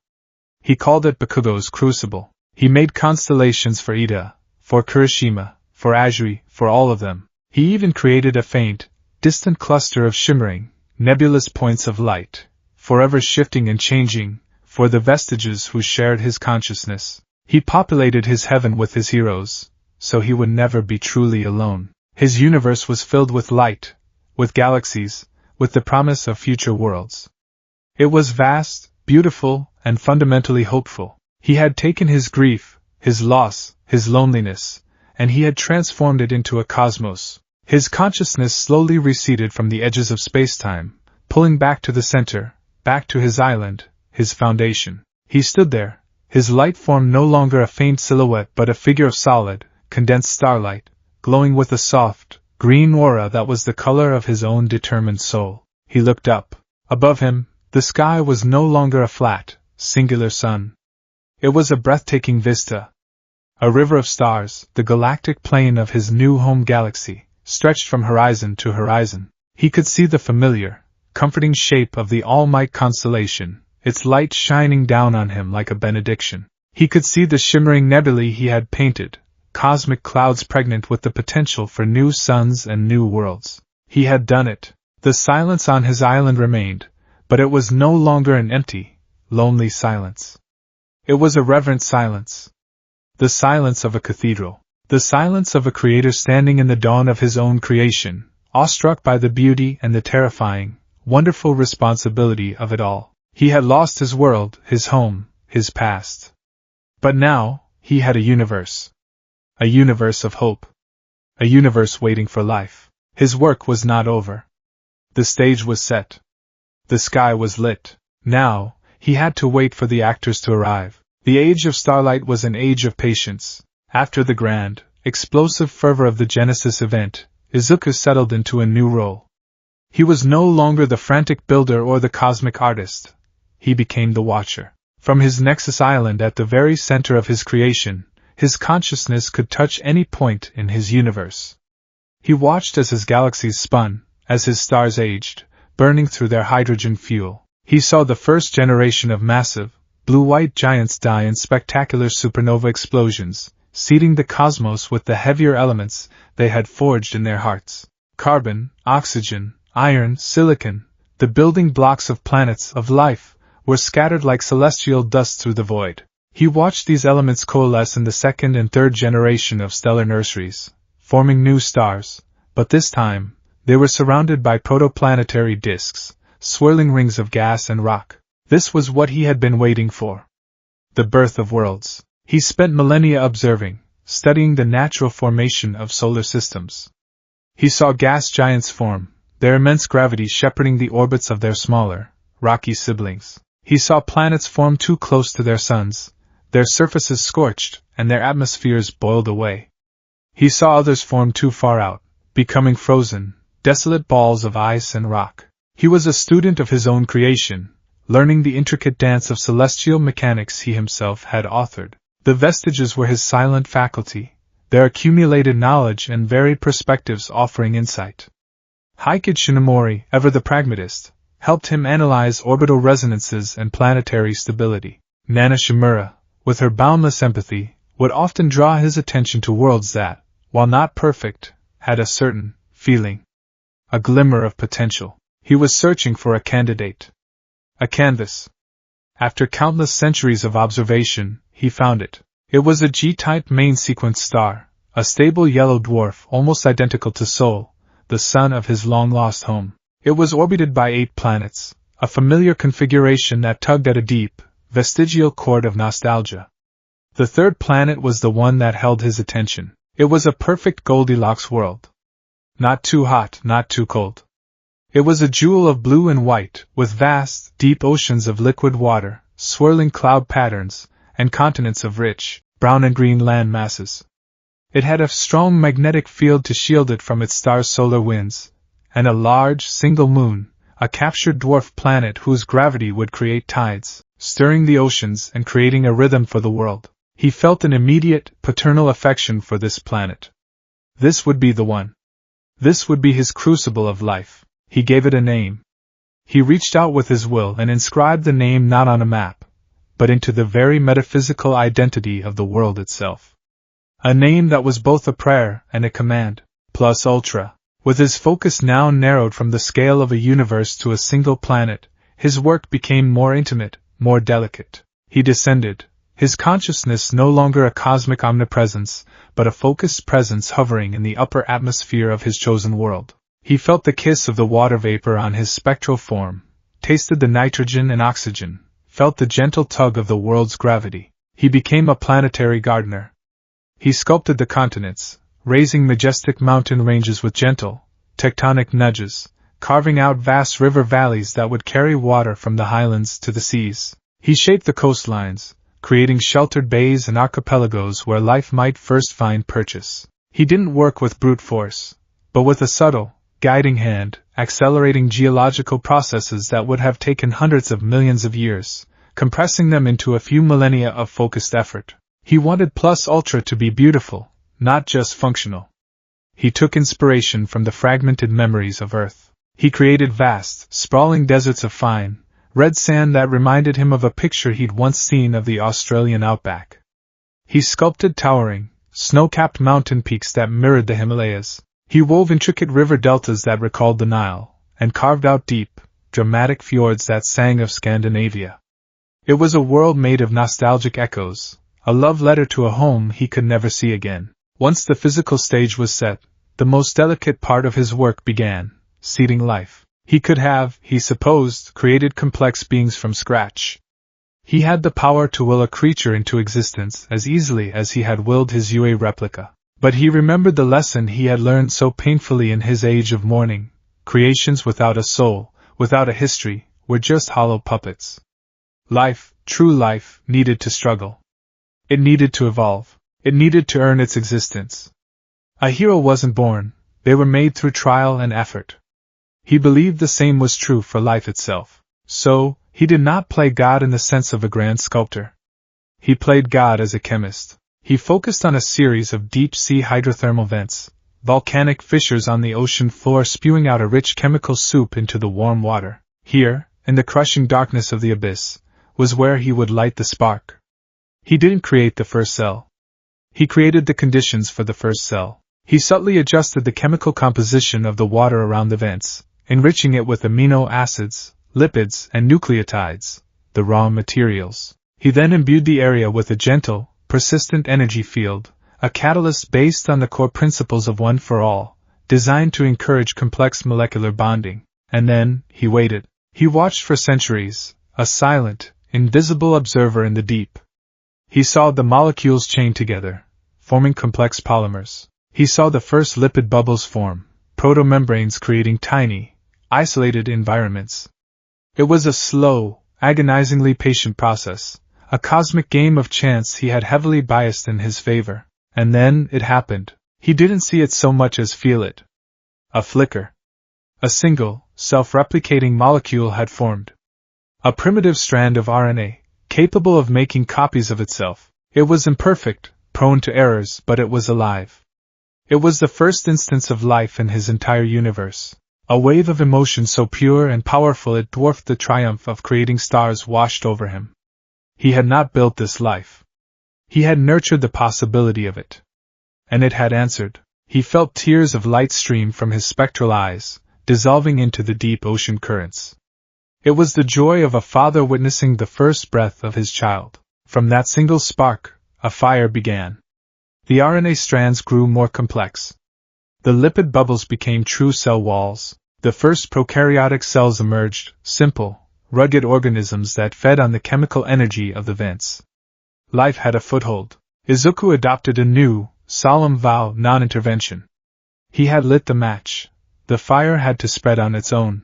He called it Bakugo's crucible. He made constellations for Ida, for Kurishima, for Azuri, for all of them. He even created a faint, distant cluster of shimmering, nebulous points of light, forever shifting and changing, for the vestiges who shared his consciousness. He populated his heaven with his heroes, so he would never be truly alone. His universe was filled with light, with galaxies, with the promise of future worlds. It was vast, beautiful, and fundamentally hopeful. He had taken his grief, his loss, his loneliness, and he had transformed it into a cosmos. His consciousness slowly receded from the edges of space-time, pulling back to the center, back to his island, his foundation. He stood there, his light form no longer a faint silhouette but a figure of solid, condensed starlight, glowing with a soft, green aura that was the color of his own determined soul. He looked up. Above him, the sky was no longer a flat, singular sun. It was a breathtaking vista. A river of stars, the galactic plane of his new home galaxy, stretched from horizon to horizon. He could see the familiar, comforting shape of the all-might constellation, its light shining down on him like a benediction. He could see the shimmering nebulae he had painted, cosmic clouds pregnant with the potential for new suns and new worlds. He had done it. The silence on his island remained, but it was no longer an empty, lonely silence. It was a reverent silence. The silence of a cathedral. The silence of a creator standing in the dawn of his own creation, awestruck by the beauty and the terrifying, wonderful responsibility of it all. He had lost his world, his home, his past. But now, he had a universe. A universe of hope. A universe waiting for life. His work was not over. The stage was set. The sky was lit. Now, he had to wait for the actors to arrive. The age of starlight was an age of patience. After the grand, explosive fervor of the Genesis event, Izuku settled into a new role. He was no longer the frantic builder or the cosmic artist. He became the watcher. From his Nexus Island at the very center of his creation, his consciousness could touch any point in his universe. He watched as his galaxies spun, as his stars aged, burning through their hydrogen fuel. He saw the first generation of massive, blue-white giants die in spectacular supernova explosions, seeding the cosmos with the heavier elements they had forged in their hearts. Carbon, oxygen, iron, silicon, the building blocks of planets of life, were scattered like celestial dust through the void. He watched these elements coalesce in the second and third generation of stellar nurseries, forming new stars, but this time, they were surrounded by protoplanetary disks, swirling rings of gas and rock. This was what he had been waiting for. The birth of worlds. He spent millennia observing, studying the natural formation of solar systems. He saw gas giants form, their immense gravity shepherding the orbits of their smaller, rocky siblings. He saw planets form too close to their suns, their surfaces scorched, and their atmospheres boiled away. He saw others form too far out, becoming frozen, desolate balls of ice and rock. He was a student of his own creation, learning the intricate dance of celestial mechanics he himself had authored. The vestiges were his silent faculty, their accumulated knowledge and varied perspectives offering insight. Heike Shinomori, ever the pragmatist, helped him analyze orbital resonances and planetary stability. Nana Shimura, with her boundless empathy, would often draw his attention to worlds that, while not perfect, had a certain feeling, a glimmer of potential. He was searching for a candidate. A canvas. After countless centuries of observation, he found it. It was a G-type main sequence star, a stable yellow dwarf almost identical to Sol, the sun of his long-lost home. It was orbited by 8 planets, a familiar configuration that tugged at a deep, vestigial cord of nostalgia. The third planet was the one that held his attention. It was a perfect Goldilocks world. Not too hot, not too cold. It was a jewel of blue and white, with vast, deep oceans of liquid water, swirling cloud patterns, and continents of rich, brown and green land masses. It had a strong magnetic field to shield it from its star's solar winds, and a large, single moon, a captured dwarf planet whose gravity would create tides, stirring the oceans and creating a rhythm for the world. He felt an immediate, paternal affection for this planet. This would be the one. This would be his crucible of life. He gave it a name. He reached out with his will and inscribed the name not on a map, but into the very metaphysical identity of the world itself. A name that was both a prayer and a command. Plus Ultra. With his focus now narrowed from the scale of a universe to a single planet, his work became more intimate, more delicate. He descended, his consciousness no longer a cosmic omnipresence, but a focused presence hovering in the upper atmosphere of his chosen world. He felt the kiss of the water vapor on his spectral form, tasted the nitrogen and oxygen, felt the gentle tug of the world's gravity. He became a planetary gardener. He sculpted the continents, raising majestic mountain ranges with gentle, tectonic nudges, carving out vast river valleys that would carry water from the highlands to the seas. He shaped the coastlines, creating sheltered bays and archipelagos where life might first find purchase. He didn't work with brute force, but with a subtle, guiding hand, accelerating geological processes that would have taken hundreds of millions of years, compressing them into a few millennia of focused effort. He wanted plus ultra to be beautiful, not just functional. He took inspiration from the fragmented memories of Earth. He created vast, sprawling deserts of fine, red sand that reminded him of a picture he'd once seen of the Australian outback. He sculpted towering, snow-capped mountain peaks that mirrored the Himalayas. He wove intricate river deltas that recalled the Nile, and carved out deep, dramatic fjords that sang of Scandinavia. It was a world made of nostalgic echoes, a love letter to a home he could never see again. Once the physical stage was set, the most delicate part of his work began, seeding life. He could have, he supposed, created complex beings from scratch. He had the power to will a creature into existence as easily as he had willed his UA replica. But he remembered the lesson he had learned so painfully in his age of mourning: creations without a soul, without a history, were just hollow puppets. Life, true life, needed to struggle. It needed to evolve. It needed to earn its existence. A hero wasn't born, they were made through trial and effort. He believed the same was true for life itself. So, he did not play God in the sense of a grand sculptor. He played God as a chemist. He focused on a series of deep-sea hydrothermal vents, volcanic fissures on the ocean floor spewing out a rich chemical soup into the warm water. Here, in the crushing darkness of the abyss, was where he would light the spark. He didn't create the first cell. He created the conditions for the first cell. He subtly adjusted the chemical composition of the water around the vents, enriching it with amino acids, lipids, and nucleotides, the raw materials. He then imbued the area with a gentle, persistent energy field, a catalyst based on the core principles of one for all, designed to encourage complex molecular bonding. And then, he waited. He watched for centuries, a silent, invisible observer in the deep. He saw the molecules chain together, forming complex polymers. He saw the first lipid bubbles form, protomembranes creating tiny, isolated environments. It was a slow, agonizingly patient process, a cosmic game of chance he had heavily biased in his favor. And then it happened. He didn't see it so much as feel it. A flicker. A single, self-replicating molecule had formed. A primitive strand of RNA, capable of making copies of itself. It was imperfect, prone to errors, but it was alive. It was the first instance of life in his entire universe. A wave of emotion so pure and powerful it dwarfed the triumph of creating stars washed over him. He had not built this life. He had nurtured the possibility of it. And it had answered. He felt tears of light stream from his spectral eyes, dissolving into the deep ocean currents. It was the joy of a father witnessing the first breath of his child. From that single spark, a fire began. The RNA strands grew more complex. The lipid bubbles became true cell walls. The first prokaryotic cells emerged, simple, rugged organisms that fed on the chemical energy of the vents. Life had a foothold. Izuku adopted a new, solemn vow: non-intervention. He had lit the match. The fire had to spread on its own.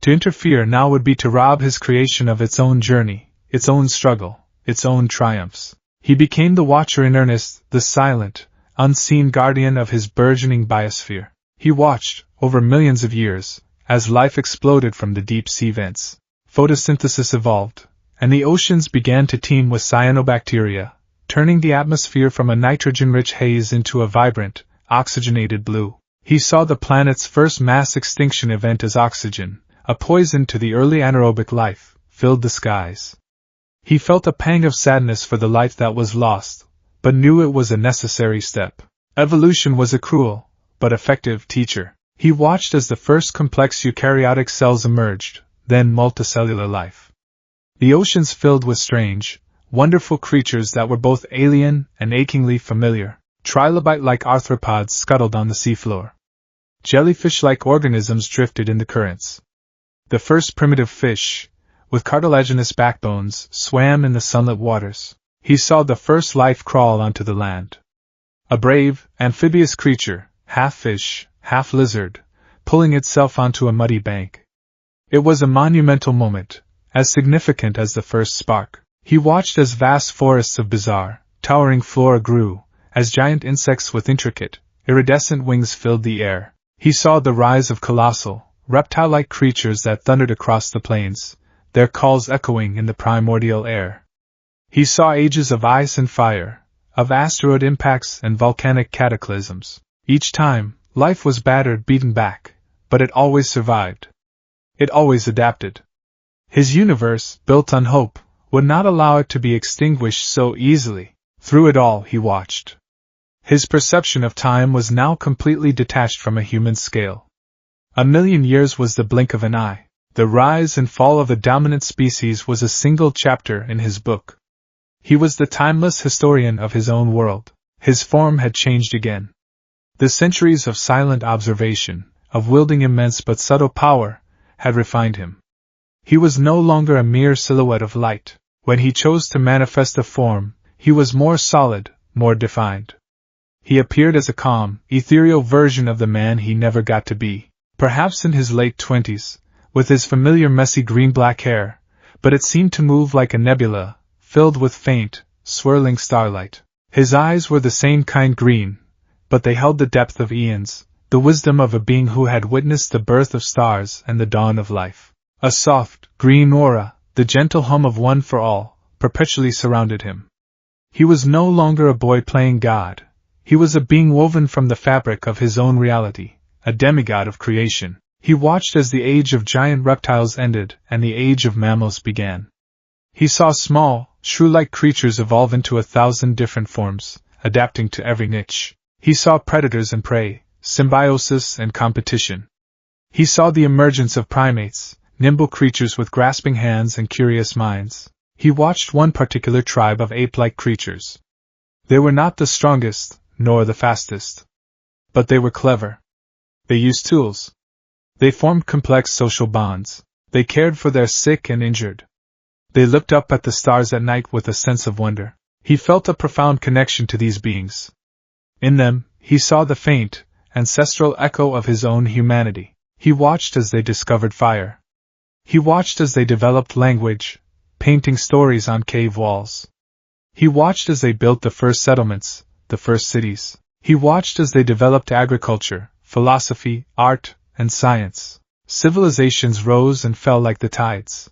To interfere now would be to rob his creation of its own journey, its own struggle, its own triumphs. He became the watcher in earnest, the silent, unseen guardian of his burgeoning biosphere. He watched, over millions of years, as life exploded from the deep sea vents. Photosynthesis evolved, and the oceans began to teem with cyanobacteria, turning the atmosphere from a nitrogen-rich haze into a vibrant, oxygenated blue. He saw the planet's first mass extinction event as oxygen, a poison to the early anaerobic life, filled the skies. He felt a pang of sadness for the life that was lost, but knew it was a necessary step. Evolution was a cruel, but effective teacher. He watched as the first complex eukaryotic cells emerged, then multicellular life. The oceans filled with strange, wonderful creatures that were both alien and achingly familiar. Trilobite-like arthropods scuttled on the seafloor. Jellyfish-like organisms drifted in the currents. The first primitive fish, with cartilaginous backbones, swam in the sunlit waters. He saw the first life crawl onto the land. A brave, amphibious creature, half fish, half lizard, pulling itself onto a muddy bank. It was a monumental moment, as significant as the first spark. He watched as vast forests of bizarre, towering flora grew, as giant insects with intricate, iridescent wings filled the air. He saw the rise of colossal, reptile-like creatures that thundered across the plains, their calls echoing in the primordial air. He saw ages of ice and fire, of asteroid impacts and volcanic cataclysms. Each time, life was battered, beaten back, but it always survived. It always adapted. His universe, built on hope, would not allow it to be extinguished so easily. Through it all, he watched. His perception of time was now completely detached from a human scale. 1,000,000 years was the blink of an eye. The rise and fall of a dominant species was a single chapter in his book. He was the timeless historian of his own world. His form had changed again. The centuries of silent observation, of wielding immense but subtle power, had refined him. He was no longer a mere silhouette of light. When he chose to manifest a form, he was more solid, more defined. He appeared as a calm, ethereal version of the man he never got to be, perhaps in his late 20s, with his familiar messy green-black hair, but it seemed to move like a nebula, filled with faint, swirling starlight. His eyes were the same kind green, but they held the depth of eons, the wisdom of a being who had witnessed the birth of stars and the dawn of life. A soft, green aura, the gentle hum of one for all, perpetually surrounded him. He was no longer a boy playing God. He was a being woven from the fabric of his own reality, a demigod of creation. He watched as the age of giant reptiles ended and the age of mammals began. He saw small, shrew-like creatures evolve into 1,000 different forms, adapting to every niche. He saw predators and prey, symbiosis and competition. He saw the emergence of primates, nimble creatures with grasping hands and curious minds. He watched one particular tribe of ape-like creatures. They were not the strongest, nor the fastest. But they were clever. They used tools. They formed complex social bonds. They cared for their sick and injured. They looked up at the stars at night with a sense of wonder. He felt a profound connection to these beings. In them, he saw the faint, ancestral echo of his own humanity. He watched as they discovered fire. He watched as they developed language, painting stories on cave walls. He watched as they built the first settlements, the first cities. He watched as they developed agriculture, philosophy, art, and science. Civilizations rose and fell like the tides.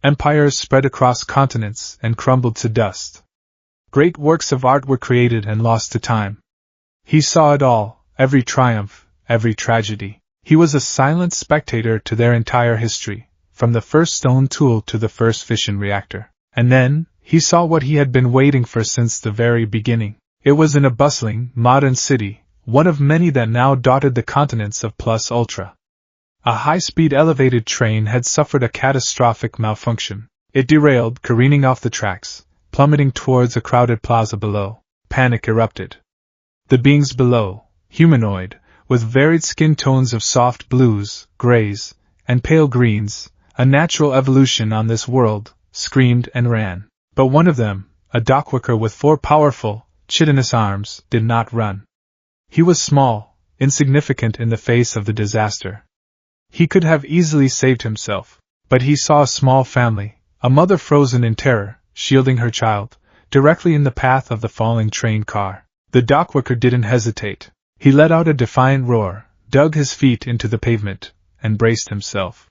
Empires spread across continents and crumbled to dust. Great works of art were created and lost to time. He saw it all, every triumph, every tragedy. He was a silent spectator to their entire history, from the first stone tool to the first fission reactor. And then, he saw what he had been waiting for since the very beginning. It was in a bustling, modern city, one of many that now dotted the continents of Plus Ultra. A high-speed elevated train had suffered a catastrophic malfunction. It derailed, careening off the tracks, plummeting towards a crowded plaza below. Panic erupted. The beings below, humanoid, with varied skin tones of soft blues, grays, and pale greens, a natural evolution on this world, screamed and ran. But one of them, a dockworker with 4 powerful, chitinous arms, did not run. He was small, insignificant in the face of the disaster. He could have easily saved himself, but he saw a small family, a mother frozen in terror, shielding her child, directly in the path of the falling train car. The dockworker didn't hesitate. He let out a defiant roar, dug his feet into the pavement, and braced himself.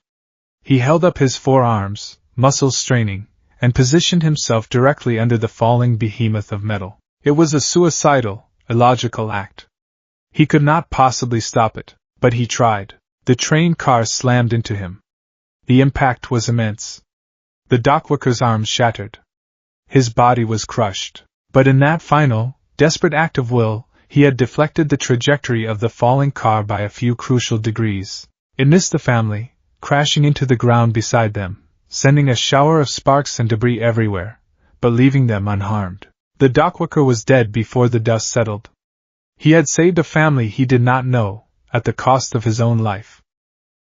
He held up his 4 arms, muscles straining, and positioned himself directly under the falling behemoth of metal. It was a suicidal, illogical act. He could not possibly stop it, but he tried. The train car slammed into him. The impact was immense. The dockworker's arms shattered. His body was crushed. But in that final, desperate act of will, he had deflected the trajectory of the falling car by a few crucial degrees. It missed the family, crashing into the ground beside them, sending a shower of sparks and debris everywhere, but leaving them unharmed. The dockworker was dead before the dust settled. He had saved a family he did not know, at the cost of his own life.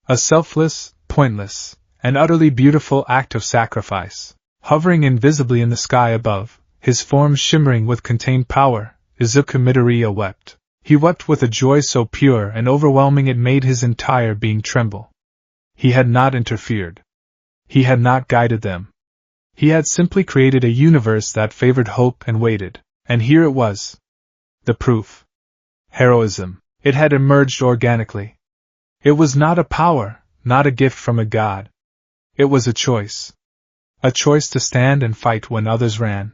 A selfless, pointless, and utterly beautiful act of sacrifice. Hovering invisibly in the sky above, his form shimmering with contained power, Izuku Midoriya wept. He wept with a joy so pure and overwhelming it made his entire being tremble. He had not interfered. He had not guided them. He had simply created a universe that favored hope and waited. And here it was. The proof. Heroism. It had emerged organically. It was not a power, not a gift from a god. It was a choice. A choice to stand and fight when others ran.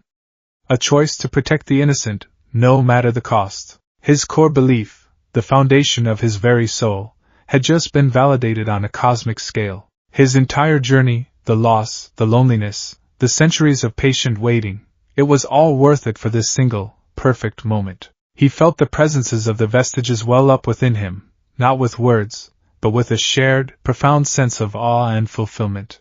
A choice to protect the innocent, no matter the cost. His core belief, the foundation of his very soul, had just been validated on a cosmic scale. His entire journey, the loss, the loneliness, the centuries of patient waiting, it was all worth it for this single, perfect moment. He felt the presences of the vestiges well up within him, not with words, but with a shared, profound sense of awe and fulfillment.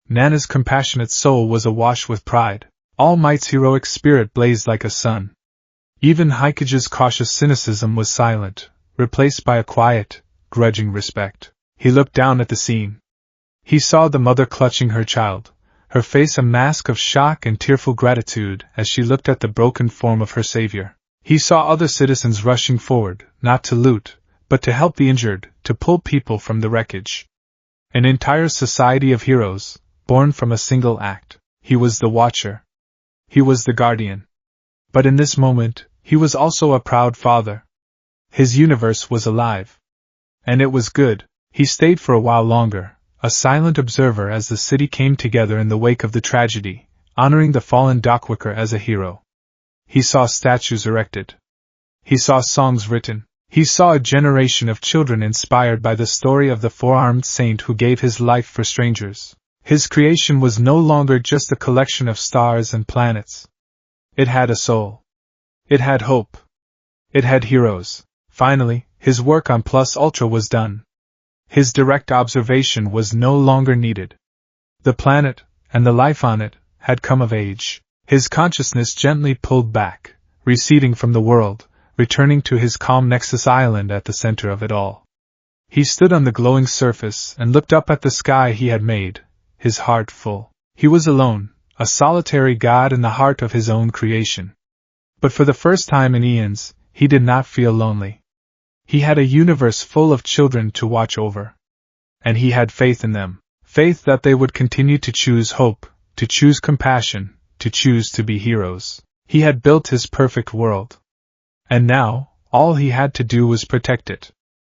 Nana's compassionate soul was awash with pride. All Might's heroic spirit blazed like a sun. Even Haikage's cautious cynicism was silent, replaced by a quiet, grudging respect. He looked down at the scene. He saw the mother clutching her child, her face a mask of shock and tearful gratitude as she looked at the broken form of her savior. He saw other citizens rushing forward, not to loot, but to help the injured, to pull people from the wreckage. An entire society of heroes, born from a single act. He was the Watcher. He was the Guardian. But in this moment, he was also a proud father. His universe was alive. And it was good. He stayed for a while longer, a silent observer as the city came together in the wake of the tragedy, honoring the fallen Dockworker as a hero. He saw statues erected. He saw songs written. He saw a generation of children inspired by the story of the four-armed saint who gave his life for strangers. His creation was no longer just a collection of stars and planets. It had a soul. It had hope. It had heroes. Finally, his work on Plus Ultra was done. His direct observation was no longer needed. The planet, and the life on it, had come of age. His consciousness gently pulled back, receding from the world, returning to his calm Nexus Island at the center of it all. He stood on the glowing surface and looked up at the sky he had made, his heart full. He was alone, a solitary god in the heart of his own creation. But for the first time in eons, he did not feel lonely. He had a universe full of children to watch over. And he had faith in them, faith that they would continue to choose hope, to choose compassion, to choose to be heroes. He had built his perfect world. And now, all he had to do was protect it.